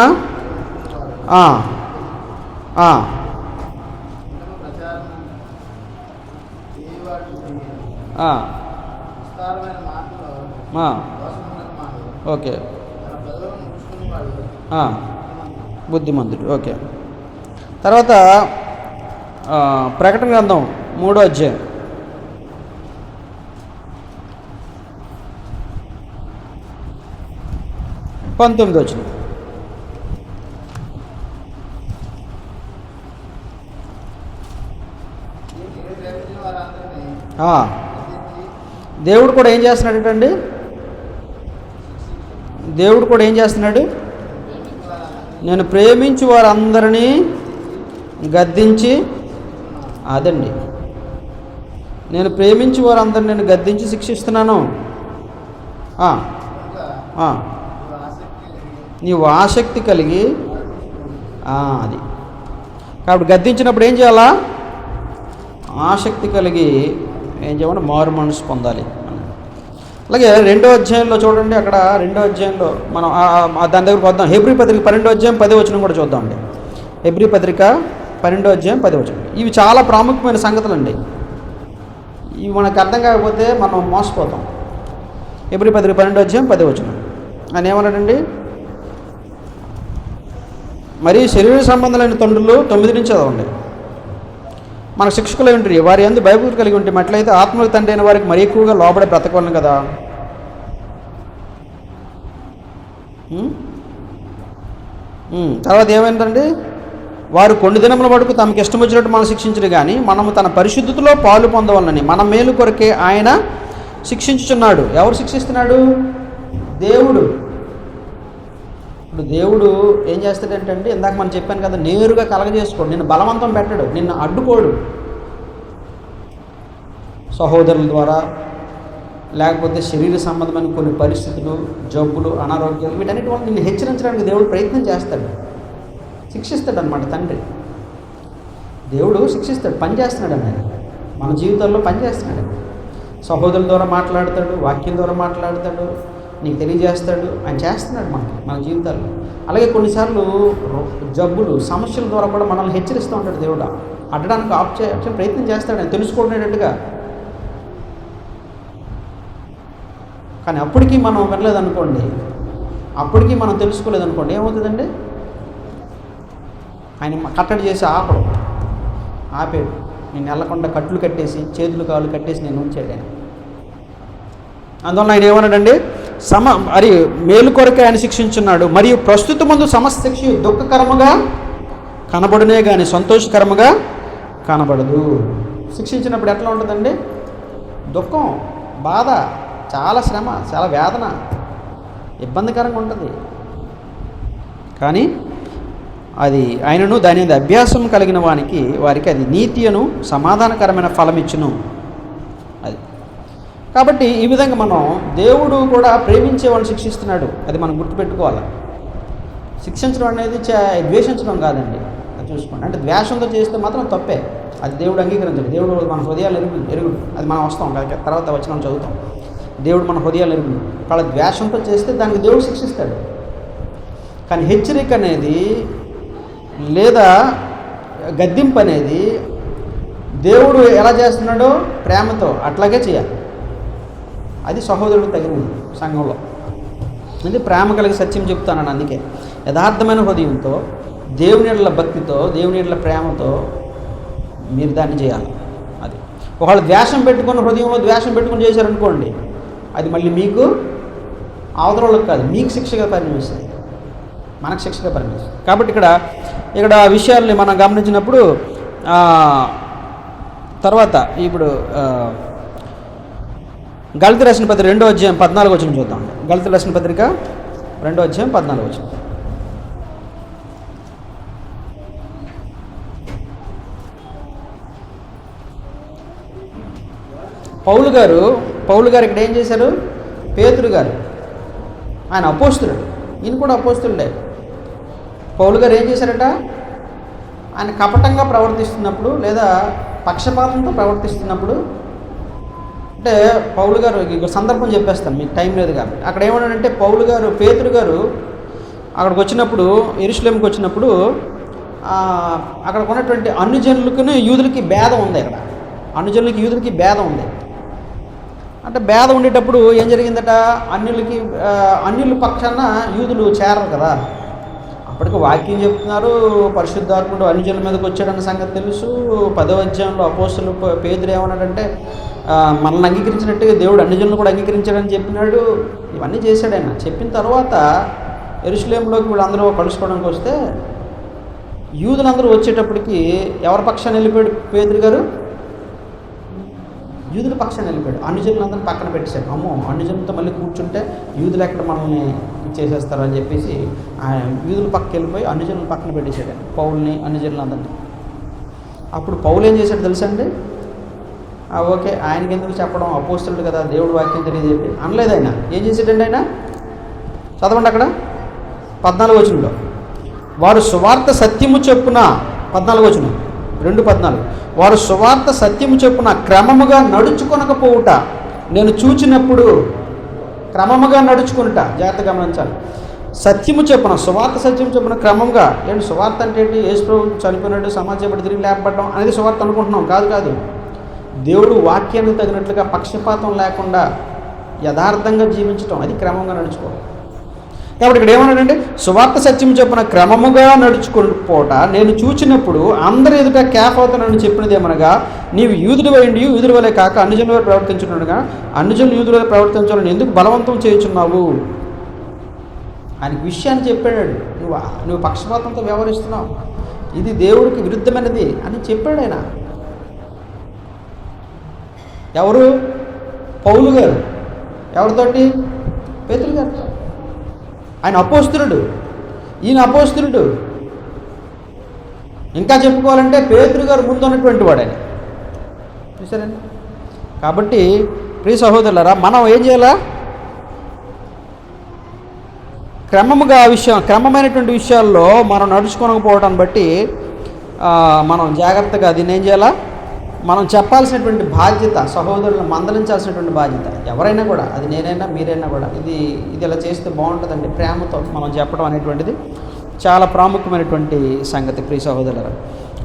Speaker 1: ఓకే, బుద్ధిమంతుడు. ఓకే, తర్వాత ప్రకటన గ్రంథం 3వ అధ్యాయం 19 వచనం. దేవుడు కూడా ఏం చేస్తున్నాడటండి? దేవుడు కూడా ఏం చేస్తున్నాడు? నేను ప్రేమించి వారందరినీ గద్దించి, అదండి, నేను ప్రేమించి వారందరిని నేను గద్దించి శిక్షిస్తున్నాను. నీవు ఆసక్తి కలిగి, అది కాబట్టి గద్దించినప్పుడు ఏం చేయాలా? ఆసక్తి కలిగి ఏం చేయాలంటే మారు మనసు పొందాలి. అలాగే 2వ అధ్యాయంలో చూడండి, అక్కడ 2వ అధ్యాయంలో మనం దాని దగ్గరకు వద్దాం. హెబ్రీ పత్రిక 12వ అధ్యాయం 10వ వచనం కూడా చూద్దామండి. హెబ్రీ పత్రిక 12వ అధ్యాయం 10వ వచనం. ఇవి చాలా ప్రాముఖ్యమైన సంగతులు అండి. ఇవి మనకు అర్థం కాకపోతే మనం మోసపోతాం. హెబ్రీ పత్రిక 12వ అధ్యాయం 10వ వచనం ఆయన ఏమన్నాడండి? మరి శరీర సంబంధమైన తండ్రులు 9 నుంచి చదవండి. మన శిక్షకులై ఉంటారు, వారి యందు భయభక్తులు కలిగి ఉంటే అట్లయితే ఆత్మలకు తండ్రి అయిన వారికి మరి ఎక్కువగా లోబడే బ్రతకలను కదా. తర్వాత ఏమైందండి? వారు కొన్ని దినముల వరకు తమకు ఇష్టం వచ్చినట్టు మనం శిక్షించరు, కానీ మనము తన పరిశుద్ధతలో పాలు పొందవాలని మన మేలు కొరకే ఆయన శిక్షించుచున్నాడు. ఎవరు శిక్షిస్తున్నాడు? దేవుడు. ఇప్పుడు దేవుడు ఏం చేస్తాడంటే, ఇందాక మనం చెప్పాను కదా, నేరుగా కలగజేసుకోడు, నిన్ను బలవంతం పెట్టడు, నిన్ను అడ్డుకోడు. సహోదరుల ద్వారా, లేకపోతే శరీర సంబంధమైన కొన్ని పరిస్థితులు, జబ్బులు, అనారోగ్యాలు, వీటన్నిటి వల్ల నిన్ను హెచ్చరించడానికి దేవుడు ప్రయత్నం చేస్తాడు, శిక్షిస్తాడు అనమాట. తండ్రి దేవుడు శిక్షిస్తాడు, పని చేస్తున్నాడు అన్నది మన జీవితాల్లో పని చేస్తున్నాడు. సహోదరుల ద్వారా మాట్లాడతాడు, వాక్యం ద్వారా మాట్లాడతాడు, నీకు తెలియజేస్తాడు, ఆయన చేస్తున్నాడు మన జీవితాల్లో. అలాగే కొన్నిసార్లు జబ్బులు, సమస్యల ద్వారా కూడా మనల్ని హెచ్చరిస్తూ ఉంటాడు దేవుడు, అడ్డడానికి ఆప్ చేయ ప్రయత్నం చేస్తాడు ఆయన తెలుసుకునేటట్టుగా. కానీ అప్పటికీ మనం వినలేదనుకోండి, అప్పటికీ మనం తెలుసుకోలేదనుకోండి, ఏమవుతుందండి? ఆయన కట్టడి చేసి ఆపాడు. నేను వెళ్ళకుండా కట్లు కట్టేసి, చేతులు కాళ్ళు కట్టేసి నేను ఉంచాడు ఆయన. అందువల్ల ఆయన ఏమన్నాడండి? మరి మేలు కొరకే ఆయన శిక్షించున్నాడు, మరియు ప్రస్తుత ముందు సమస్త శిక్ష దుఃఖకరముగా కనబడునే కానీ సంతోషకరముగా కనబడదు. శిక్షించినప్పుడు ఎట్లా ఉంటుందండి? దుఃఖం, బాధ, చాలా శ్రమ, చాలా వేదన, ఇబ్బందికరంగా ఉంటుంది. కానీ అది ఆయనను దాని మీద అభ్యాసం కలిగిన వారికి అది నీతియను సమాధానకరమైన ఫలమిచ్చును. అది కాబట్టి ఈ విధంగా మనం దేవుడు కూడా ప్రేమించేవాడిని శిక్షిస్తున్నాడు, అది మనం గుర్తుపెట్టుకోవాలి. శిక్షించడం అనేది ద్వేషించడం కాదండి, అది చూసుకోండి. అంటే ద్వేషంతో చేస్తే మాత్రం తప్పే, అది దేవుడు అంగీకరించడు. దేవుడు మన హృదయాలు ఎరుగుడు, అది మనం వస్తాం తర్వాత వచ్చిన చదువుతాం. దేవుడు మన హృదయాలు ఎరుగుడు, వాళ్ళ ద్వేషంతో చేస్తే దానికి దేవుడు శిక్షిస్తాడు. కానీ హెచ్చరిక అనేది లేదా గద్దింపు అనేది దేవుడు ఎలా చేస్తున్నాడో ప్రేమతో అట్లాగే చేయాలి. అది సహోదరుడు తగిన సంఘంలో. అది ప్రేమ కలిగి సత్యం చెప్తానని, అందుకే యథార్థమైన హృదయంతో, దేవుని యెడల భక్తితో, దేవుని యెడల ప్రేమతో మీరు దాన్ని చేయాలి. అది ఒకవేళ ద్వేషం పెట్టుకుని, హృదయంలో ద్వేషం పెట్టుకుని చేశారనుకోండి, అది మళ్ళీ మీకు అవతలకి కాదు, మీకు శిక్షగా పరిణమిస్తుంది, మనకు శిక్షగా పరిణమిస్తుంది. కాబట్టి ఇక్కడ విషయాల్ని మనం గమనించినప్పుడు తర్వాత ఇప్పుడు గళితీ రాసిన పత్రిక 2వ అధ్యాయం 14వ వచనం చూద్దాం. గళితీ రాసిన పత్రిక 2వ అధ్యాయం 14వ వచనం. పౌలు గారు ఇక్కడ ఏం చేశారు? పేతురు గారు, ఆయన అపోస్తులుడు, ఈయన కూడా అపోస్తులుడే. పౌలు గారు ఏం చేశారట? ఆయన కపటంగా ప్రవర్తిస్తున్నప్పుడు లేదా పక్షపాతంతో ప్రవర్తిస్తున్నప్పుడు, అంటే పౌలు గారు సందర్భం చెప్పేస్తాను, మీకు టైం లేదు కాబట్టి. అక్కడ ఏమన్నాడంటే పేతురు గారు అక్కడికి వచ్చినప్పుడు, యెరూషలేముకి వచ్చినప్పుడు, అక్కడ ఉన్నటువంటి అన్యజనులకు యూదులకి భేదం ఉంది. అక్కడ అన్యజనులకి యూదులకి భేదం ఉంది. అంటే భేదం ఉండేటప్పుడు ఏం జరిగిందట? అన్యుల పక్షాన యూదులు చేరరు కదా. అప్పటికి వాక్యం చెప్తున్నారు, పరిశుద్ధాత్ముడు అన్యజనుల మీదకి వచ్చాడన్న సంగతి తెలుసు. 10వ అధ్యాయంలో అపోస్తలుడు పేతురు ఏమన్నాడంటే, మనల్ని అంగీకరించినట్టుగా దేవుడు అన్యజనులను కూడా అంగీకరించాడని చెప్పినాడు. ఇవన్నీ చేశాడు ఆయన. చెప్పిన తర్వాత యెరూషలేములోకి వీళ్ళందరూ కలుసుకోవడానికి వస్తే, యూదులందరూ వచ్చేటప్పటికి ఎవరి పక్షాన్ని వెళ్ళిపోయాడు పేతురు గారు? యూదుల పక్షాన్ని వెళ్ళిపోయాడు. అన్యజనులందరినీ పక్కన పెట్టేశాడు. అమ్మో, అన్యజనులతో మళ్ళీ కూర్చుంటే యూదులు ఎక్కడ మనల్ని చేసేస్తారు అని చెప్పేసి యూదుల పక్కకి వెళ్ళిపోయి అన్యజనుల పక్కన పెట్టేశాడు పౌల్ని, అన్యజనులందరినీ. అప్పుడు పౌలు ఏం చేశాడు తెలుసా అండి? ఓకే, ఆయనకి ఎందుకు చెప్పడం, అపోస్తలుడు కదా, దేవుడు వాక్యం తెలియజేయండి అనలేదు. ఆయన ఏం చేశాడండి? ఆయన చదవండి అక్కడ 14వ వచనంలో, వారు సువార్త సత్యము చొప్పున, 14వ వచనం 2:14, వారు సువార్త సత్యము చొప్పున క్రమముగా నడుచుకొనకపోవుట నేను చూచినప్పుడు. క్రమముగా నడుచుకుంటా, జాగ్రత్తగా గమనించాలి. సత్యము చొప్పున, సువార్త సత్యము చొప్పున క్రమంగా. ఏంటి సువార్త అంటే ఏంటి? యేసు ప్రభువు చనిపోయినట్టు సమాజపడి తిరిగి లేపబడడం అనేది సువార్త అనుకుంటున్నాం. కాదు. దేవుడు వాక్యానికి తగినట్లుగా పక్షపాతం లేకుండా యథార్థంగా జీవించటం, అది క్రమంగా నడుచుకోవడం. కాబట్టి ఇక్కడ ఏమన్నాడంటే, సువార్త సత్యం చొప్పున క్రమముగా నడుచుకోకపోవట నేను చూచినప్పుడు అందరి ఎదుట క్యాఫ్ అవుతానని చెప్పినది ఏమనగా, నీవు యూదుడు అయ్యిండి యూదుడి వలె కాక అన్యజనుల వలె ప్రవర్తించున్నాడుగా అన్యజనులు యూదుల వలె ప్రవర్తించాలని ఎందుకు బలవంతం చేయుచున్నావు? ఆయనకి విషయాన్ని చెప్పాడు. నువ్వు పక్షపాతంతో వ్యవహరిస్తున్నావు, ఇది దేవుడికి విరుద్ధమైనది అని చెప్పాడు ఆయన. ఎవరు? పౌలు గారు. ఎవరితోటి? పేతురు గారితో. ఆయన అపోస్తలుడు, ఈయన అపోస్తలుడు. ఇంకా చెప్పుకోవాలంటే పేతురు గారు ముందు ఉన్నటువంటి వాడు ఆయన. చూసారండి? కాబట్టి ప్రియ సహోదరులారా, మనం ఏం చేయాలా? క్రమమైనటువంటి విషయాల్లో మనం నడుచుకోకపోవడాన్ని బట్టి మనం జాగ్రత్తగా దీన్ని ఏం చేయాలా? మనం చెప్పాల్సినటువంటి బాధ్యత, సహోదరులను మందలించాల్సినటువంటి బాధ్యత ఎవరైనా కూడా, అది నేనైనా మీరైనా కూడా, ఇది ఇలా చేస్తే బాగుంటుందండి, ప్రేమతో మనం చెప్పడం అనేటువంటిది చాలా ప్రాముఖ్యమైనటువంటి సంగతి ప్రియ సహోదరులారా.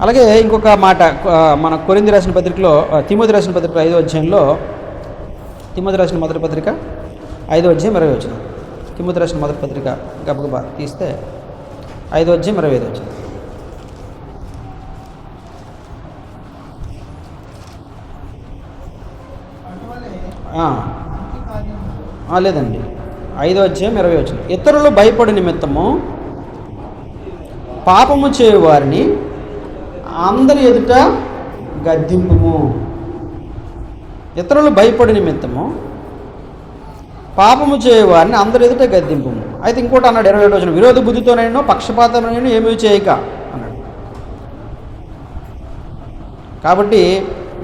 Speaker 1: అలాగే ఇంకొక మాట, మన కొరింథీ రాసిన పత్రికలో, తిమోతి రాసిన పత్రిక 5వ అధ్యాయంలో, తిమోతి రాసిన మొదటి పత్రిక 5వ అధ్యాయం 20వ వచనం. తిమోతి రాసిన మొదటి పత్రిక గబగబా తీస్తే 5వ అధ్యాయం 25వ వచనం. లేదండి, 5వ అధ్యాయం 20వ వచనం. ఇతరులు భయపడి నిమిత్తము పాపము చేయువారిని అందరి ఎదుట గద్దింపుము. ఇతరులు భయపడి నిమిత్తము పాపము చేయువారిని అందరి ఎదుట గద్దింపుము. అయితే ఇంకోటి అన్నాడు 27వ వచనం, విరోధ బుద్ధితోనైనా పక్షపాతమైనా ఏమీ చేయక అన్నాడు. కాబట్టి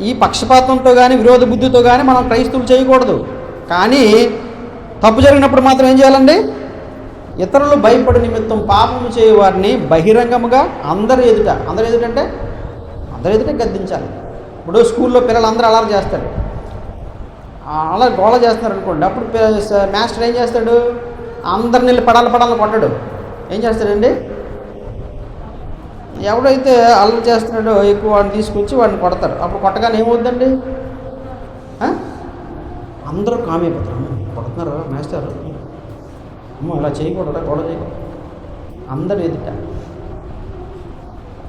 Speaker 1: ఈ పక్షపాతంతో కానీ విరోధ బుద్ధితో కానీ మనం క్రైస్తవులు చేయకూడదు. కానీ తప్పు జరిగినప్పుడు మాత్రం ఏం చేయాలండి? ఇతరులు భయపడి నిమిత్తం పాపము చేయవారిని బహిరంగముగా అందరి ఎదుట అంటే అందరి ఎదుట గద్దించాలి. ఇప్పుడు స్కూల్లో పిల్లలందరూ అల్లరి చేస్తారు, అలా గోళ చేస్తున్నారు అనుకోండి. అప్పుడు మాస్టర్ ఏం చేస్తాడు? అందరిని పడాలని కొట్టడు. ఏం చేస్తాడండి? ఎవడైతే అల్లరి చేస్తున్నాడో ఎక్కువ వాడిని తీసుకొచ్చి వాడిని కొడతారు. అప్పుడు కొట్టగానే ఏమవుద్దండి? అందరూ కామ్ అయిపోతారు. కొడుతున్నారు మాస్టర్, అమ్మో ఇలా చేయకూడదా, గొడవ చేయకూడదు అందరు ఎదుట.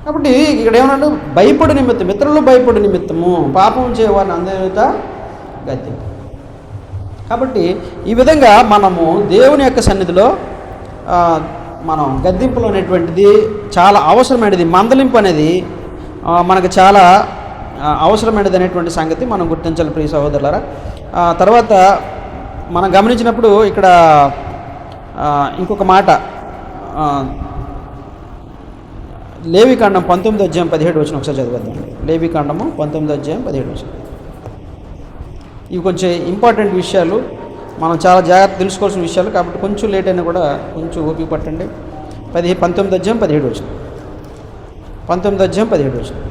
Speaker 1: కాబట్టి ఇక్కడ ఏమన్నాడు? భయపడి నిమిత్తం, ఇతరులు భయపడి నిమిత్తము పాపం చేయవారిని అందరి ఎదుట గద్దింపు. కాబట్టి ఈ విధంగా మనము దేవుని యొక్క సన్నిధిలో మనం గద్దింపులు అనేటువంటిది చాలా అవసరమైనది. మందలింపు అనేది మనకు చాలా అవసరమైనది అనేటువంటి సంగతి మనం గుర్తించాలి ప్రియ సహోదరులారా. తర్వాత మనం గమనించినప్పుడు ఇక్కడ ఇంకొక మాట, లేవికాండం 19వ అధ్యాయం 17వ వచనం ఒకసారి చదివేద్దాం. లేవికాండము 19వ అధ్యాయం 17వ వచనం. ఇవి కొంచెం ఇంపార్టెంట్ విషయాలు, మనం చాలా జాగ్రత్త తెలుసుకోవాల్సిన విషయాలు. కాబట్టి కొంచెం లేట్ అయినా కూడా కొంచెం ఓపిక పట్టండి. 19వ అధ్యాయం 17వ వచనం. 19వ అధ్యాయం 17వ వచనం.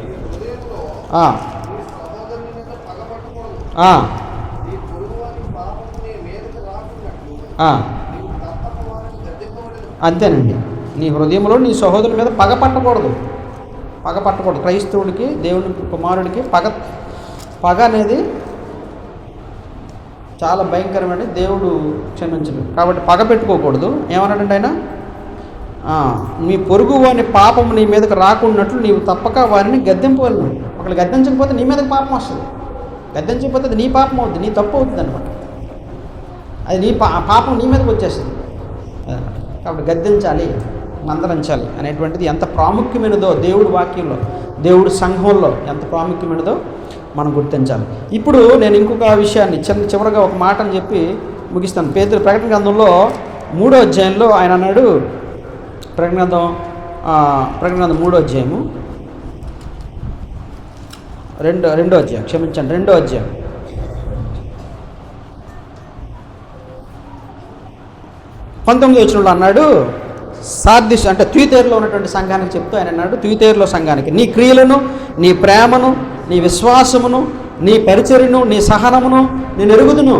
Speaker 1: అంతేనండి. నీ హృదయంలో నీ సహోదరుల మీద పగ పట్టకూడదు. క్రైస్తవుడికి, దేవుని కుమారుడికి పగ అనేది చాలా భయంకరమైన, దేవుడు క్షమించడు. కాబట్టి పగ పెట్టుకోకూడదు. ఏమన్నాడంటే ఆయన, మీ పొరుగు వాని పాపము నీ మీదకి రాకున్నట్లు నీవు తప్పక వారిని గద్దింపవలను. ఒకళ్ళు గద్దించకపోతే నీ మీదకి పాపం వస్తుంది. గద్దించకపోతే అది నీ పాపం అవుతుంది, నీ తప్పు అవుతుంది అనమాట. అది నీ పాపం నీ మీదకి వచ్చేస్తుంది అదనమాట. కాబట్టి గద్దించాలి, మందలించాలి అనేటువంటిది ఎంత ప్రాముఖ్యమైనదో దేవుడి వాక్యంలో, దేవుడి సంఘంలో ఎంత ప్రాముఖ్యమైనదో మనం గుర్తించాలి. ఇప్పుడు నేను ఇంకొక విషయాన్ని చివరగా ఒక మాటని చెప్పి ముగిస్తాను. ప్రకటన గ్రంథంలో 3వ అధ్యాయంలో ఆయన అన్నాడు, ప్రకటన గ్రంథం 3వ అధ్యాయము 2వ అధ్యాయం, క్షమించండి, 2వ అధ్యాయం 19వ వచనంలో అన్నాడు, సార్దిస్ అంటే త్యుతైరలో ఉన్నటువంటి సంఘానికి చెప్తూ ఆయన అన్నాడు, త్యుతైరలో సంఘానికి, నీ క్రియలను, నీ ప్రేమను, నీ విశ్వాసమును, నీ పరిచర్యను, నీ సహనమును నేను ఎరుగుదును.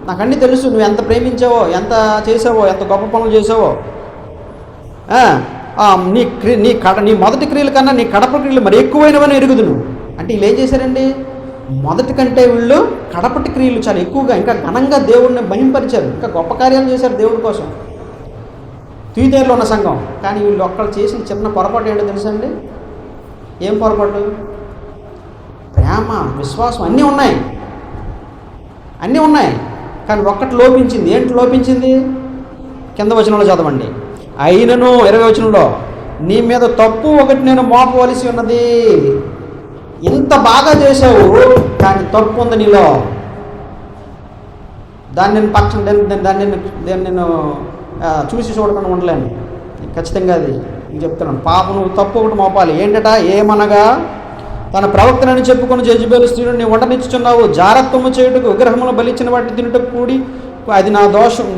Speaker 1: నాకు అన్నీ తెలుసు, నువ్వు ఎంత ప్రేమించావో, ఎంత చేసావో, ఎంత గొప్ప పనులు చేసావో. నీ మొదటి క్రియల కన్నా నీ కడప క్రియలు మరి ఎక్కువైనవని ఎరుగుదును. అంటే వీళ్ళు ఏం చేశారండి? మొదటి కంటే వీళ్ళు కడపటి క్రియలు చాలా ఎక్కువగా, ఇంకా ఘనంగా దేవుడిని మహింపరిచారు, ఇంకా గొప్ప కార్యాలు చేశారు దేవుడి కోసం, త్యుతైరలో ఉన్న సంఘం. కానీ వీళ్ళు ఒక్కళ్ళు చేసిన చిన్న పొరపాటు ఏంటో తెలుసండి? ఏం పొరపాటు? ప్రేమ, విశ్వాసం అన్నీ ఉన్నాయి, కానీ ఒక్కటి లోపించింది. ఏంటి లోపించింది? కింద వచనంలో చదవండి. అయినను 20వ వచనంలో, నీ మీద తప్పు ఒకటి నేను మోపవలసి ఉన్నది. ఇంత బాగా చేసావు, కానీ తప్పు ఉంది నీలో. దాన్ని నేను చూసి చూడకుండా ఉండలేను. ఖచ్చితంగా అది చెప్తున్నాను. పాపం నువ్వు తప్పు ఒకటి మోపాలి. ఏంటట? ఏమనగా తన ప్రవక్తనని చెప్పుకొని జెజబెలు స్త్రీలను నీ వంటనిచ్చుచున్నావు, జారత్వము చేయుటకు విగ్రహములు బలిచ్చిన వాటిని తినుటకు కూడి అది నా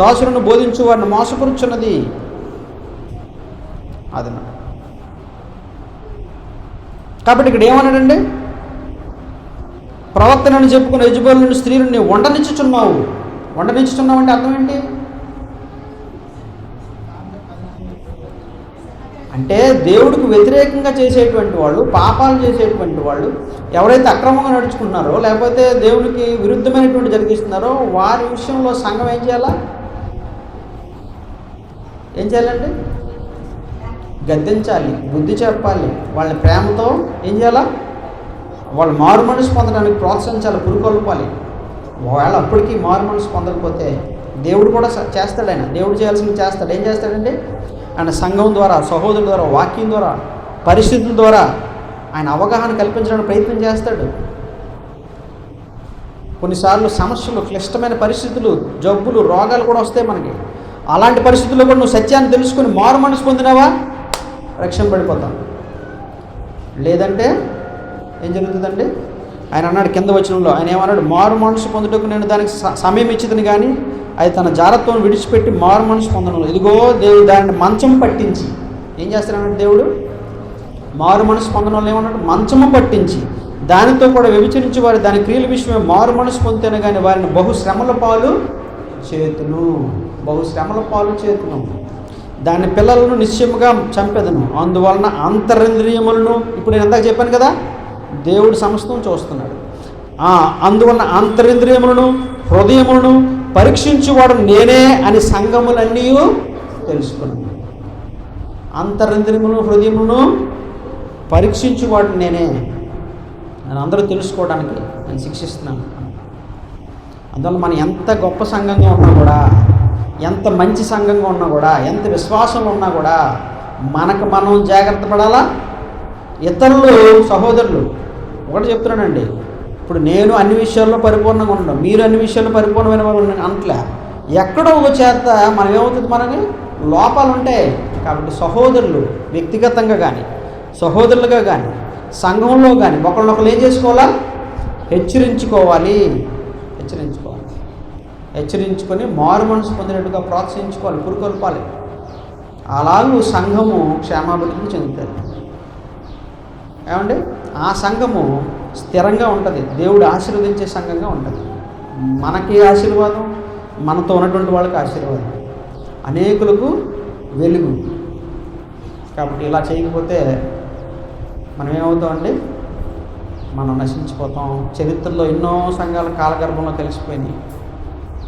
Speaker 1: దాసులను బోధించు వారిని మోసపరుచున్నది. అది కాబట్టి ఇక్కడ ఏమన్నాడండి? ప్రవక్తనని చెప్పుకుని యెజబెలు నుండి స్త్రీలను నీ వంటనిచ్చుచున్నావు అంటే అర్థం ఏంటి? అంటే దేవుడికి వ్యతిరేకంగా చేసేటువంటి వాళ్ళు, పాపాలు చేసేటువంటి వాళ్ళు, ఎవరైతే అక్రమంగా నడుచుకుంటున్నారో, లేకపోతే దేవునికి విరుద్ధమైనటువంటి జరిగిస్తున్నారో, వారి విషయంలో సంఘం ఏం చేయాలండి? గద్దించాలి, బుద్ధి చెప్పాలి, వాళ్ళని ప్రేమతో ఏం చేయాలా? వాళ్ళు మారు మనసు పొందడానికి ప్రోత్సహించాలి, పురుకొల్పాలి. ఒకవేళ అప్పటికీ మారు మనసు పొందకపోతే దేవుడు కూడా చేస్తాడు. ఆయన దేవుడు చేయాల్సింది చేస్తాడు. ఏం చేస్తాడండి? ఆయన సంఘం ద్వారా, సహోదరుల ద్వారా, వాక్యం ద్వారా, పరిస్థితుల ద్వారా ఆయన అవగాహన కల్పించడానికి ప్రయత్నం చేస్తాడు. కొన్నిసార్లు సమస్యలు, క్లిష్టమైన పరిస్థితులు, జబ్బులు, రోగాలు కూడా వస్తాయి మనకి. అలాంటి పరిస్థితుల్లో కూడా నువ్వు సత్యాన్ని తెలుసుకుని మారు మనసు పొందినావా, రక్షణ పడిపోతాం. లేదంటే ఏం జరుగుతుందండి? ఆయన అన్నాడు కింద వచనంలో, ఆయన ఏమన్నాడు? మారు మనసు పొందుటకు నేను దానికి సమయం ఇచ్చిదని, కానీ అది తన జారత్వం విడిచిపెట్టి మారు మనసు పొందడం. ఇదిగో దేవుడు దాన్ని మంచం పట్టించి ఏం చేస్తాడన్నాడు? దేవుడు మారు మనసు పొందడం వల్ల ఏమన్నాడు? మంచము పట్టించి దానితో కూడా వ్యభిచరించి వారు దాని క్రియల విషయమే మారు మనసు పొందితేనే కానీ వారిని బహుశ్రమల పాలు చేతును, దాని పిల్లలను నిశ్చయముగా చంపెదను. అందువలన అంతరింద్రియములను, ఇప్పుడు నేను ఇందాక చెప్పాను కదా, దేవుడు సమస్తం చూస్తున్నాడు. అందువలన అంతరింద్రియములను, హృదయములను పరీక్షించువాడు నేనే అని సంఘములన్నీ తెలుసుకున్నాను. అంతరింద్రియములను, హృదయములను పరీక్షించువాడు నేనే అని అందరూ తెలుసుకోవడానికి నేను శిక్షిస్తున్నాను. అందువల్ల మనం ఎంత గొప్ప సంఘంగా ఉన్నా కూడా, ఎంత మంచి సంఘంగా ఉన్నా కూడా, ఎంత విశ్వాసంలో ఉన్నా కూడా మనకు మనం జాగ్రత్త పడాలా. ఇతరులు, సహోదరులు, ఒకటి చెప్తున్నానండి, ఇప్పుడు నేను అన్ని విషయాల్లో పరిపూర్ణంగా ఉండడం, మీరు అన్ని విషయాల్లో పరిపూర్ణమైన వాళ్ళు అంటలే. ఎక్కడో ఒక చేత మనం ఏమవుతుంది, మనకి లోపాలు ఉంటాయి. కాబట్టి సహోదరులు వ్యక్తిగతంగా కానీ, సహోదరులుగా కానీ, సంఘంలో కానీ ఒకళ్ళొకరు ఏం చేసుకోవాలా? హెచ్చరించుకొని మారు మనసు పొందినట్టుగా ప్రోత్సహించుకోవాలి, పురుకొల్పాలి. అలాగూ సంఘము క్షేమాభివృద్ధి చెందుతుంది. ఏమండి? ఆ సంఘము స్థిరంగా ఉంటుంది, దేవుడు ఆశీర్వదించే సంఘంగా ఉంటుంది. మనకి ఆశీర్వాదం, మనతో ఉన్నటువంటి వాళ్ళకి ఆశీర్వాదం, అనేకులకు వెలుగు. కాబట్టి ఇలా చేయకపోతే మనం ఏమవుతామండి? మనం నశించిపోతాం. చరిత్రలో ఎన్నో సంఘాల కాలగర్భంలో తెలిసిపోయినాయి,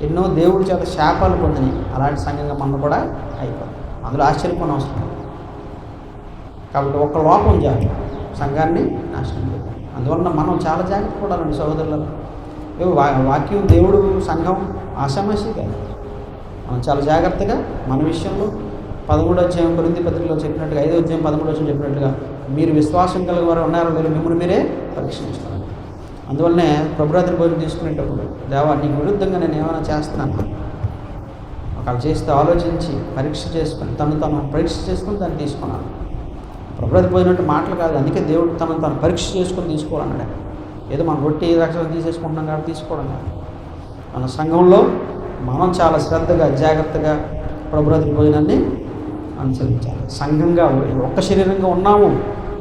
Speaker 1: ఎన్నో దేవుడి చేత శాపాలు పొందినాయి. అలాంటి సంఘంగా మనం కూడా అయిపోతాం. అందులో ఆశ్చర్యపోయిన అవసరం. కాబట్టి ఒక్క లోపం జాగ్రత్త సంఘాన్ని నాశనం చేద్దాం. అందువలన మనం చాలా జాగ్రత్త పడాలండి సహోదరులను. వాక్యం, దేవుడు, సంఘం ఆషామాషి కాదు. మనం చాలా జాగ్రత్తగా మన విషయంలో 13వ అధ్యాయం కొరింథీ పత్రికలో చెప్పినట్టుగా, 5వ అధ్యాయం 13వ అధ్యాయం చెప్పినట్టుగా, మీరు విశ్వాసం కలిగిన వారు ఉన్నారో లేదో మిమ్మల్ని మీరే పరీక్షించుకోండి. అందువల్లనే ప్రభురాత్రి భోజనం తీసుకునేటప్పుడు దేవా నీకు విరుద్ధంగా నేను ఏమైనా చేస్తున్నాను, ఒకవేళ చేస్తే ఆలోచించి పరీక్ష చేసుకొని తను పరీక్ష చేసుకొని దాన్ని తీసుకున్నాను. ప్రభురాత్రి భోజనం మాటలు కాదు, అందుకే దేవుడు తను పరీక్ష చేసుకొని తీసుకోవాలన్నాడు. ఏదో మనం రొట్టి రక్షణ తీసేసుకుంటున్నాం కాబట్టి తీసుకోవడం కాదు. మన సంఘంలో మనం చాలా శ్రద్ధగా జాగ్రత్తగా ప్రభురాత్రి భోజనాన్ని అనుసరించాలి. సంఘంగా ఒక్క శరీరంగా ఉన్నాము.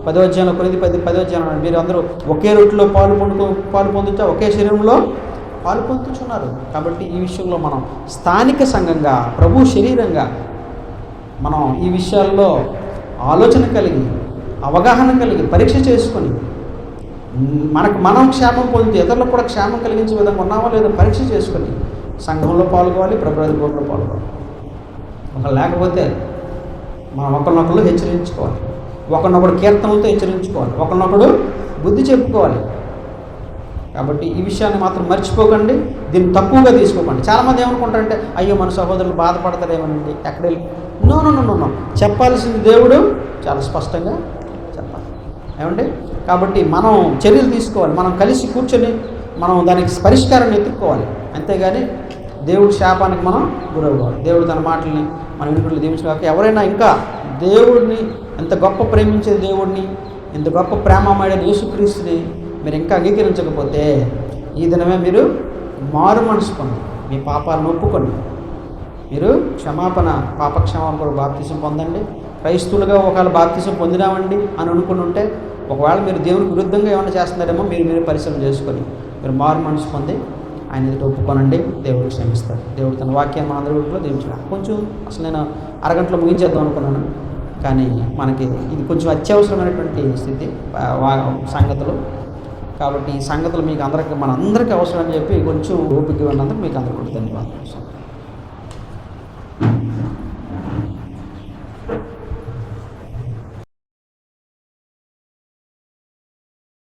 Speaker 1: 10వ అధ్యాయంలో కొరింథీ 10వ అధ్యాయంలో మీరు అందరూ ఒకే రొట్టెలో పాలు పొందుతా ఒకే శరీరంలో పాలు పొందుతున్నారు. కాబట్టి ఈ విషయంలో మనం స్థానిక సంఘంగా ప్రభు శరీరంగా మనం ఈ విషయాల్లో ఆలోచన కలిగి అవగాహన కలిగి పరీక్ష చేసుకొని మనం క్షేమం పొందుతూ ఇతరులకు కూడా క్షేమం కలిగించే విధంగా ఉన్నామో లేదో పరీక్ష చేసుకొని సంఘంలో పాల్గొవాలి, ప్రభురాత్రి భోజనంలో పాల్గొవాలి. లేకపోతే మనం ఒకరినొకరు హెచ్చరించుకోవాలి, ఒకరినొకడు కీర్తనలతో హెచ్చరించుకోవాలి, ఒకరినొకడు బుద్ధి చెప్పుకోవాలి. కాబట్టి ఈ విషయాన్ని మాత్రం మర్చిపోకండి, దీన్ని తక్కువగా తీసుకోకండి. చాలామంది ఏమనుకుంటారంటే అయ్యో మన సహోదరులు బాధపడతారేమోనండి, ఎక్కడ వెళ్ళి నో చెప్పాల్సింది దేవుడు చాలా స్పష్టంగా చెప్పాలి. ఏమండి? కాబట్టి మనం చర్యలు తీసుకోవాలి, మనం కలిసి కూర్చొని మనం దానికి పరిష్కారాన్ని ఎత్తుక్కోవాలి. అంతేగాని దేవుడి శాపానికి మనం గురవ్వాలి. దేవుడు తన మాటల్ని మన వినుకులు దీవించగాక. ఎవరైనా ఇంకా దేవుడిని ఎంత గొప్ప ప్రేమించే దేవుడిని, ఎంత గొప్ప ప్రేమమైన యేసుక్రీస్తుని మీరు ఇంకా అంగీకరించకపోతే ఈ దినమే మీరు మారు మనసు పొంది మీ పాపాలను ఒప్పుకొని మీరు పాపక్షమాపణ కూడా బాప్తిసం పొందండి. క్రైస్తవులుగా ఒకవేళ బాప్తిసం పొందినామండి అని అనుకుని ఉంటే ఒకవేళ మీరు దేవునికి విరుద్ధంగా ఏమైనా చేస్తున్నారేమో మీరు పరిశీలన చేసుకొని మీరు మారు మనసు పొంది ఆయన ఎదుట ఒప్పుకోనండి. దేవుడు క్షమిస్తాడు. దేవుడు తన వాక్యాన్ని మన అందరి వీటిలో దీవించాడు. కొంచెం అసలు నేను అరగంటలో ముగించేద్దాం అనుకున్నాను, కానీ మనకి ఇది కొంచెం అత్యవసరమైనటువంటి స్థితి సంగతులు. కాబట్టి ఈ సంగతులు మీకు అందరికీ మనందరికీ అవసరం అని చెప్పి కొంచెం ఓపిక ఉన్నందుకు మీకు అందరికీ ధన్యవాదాలు.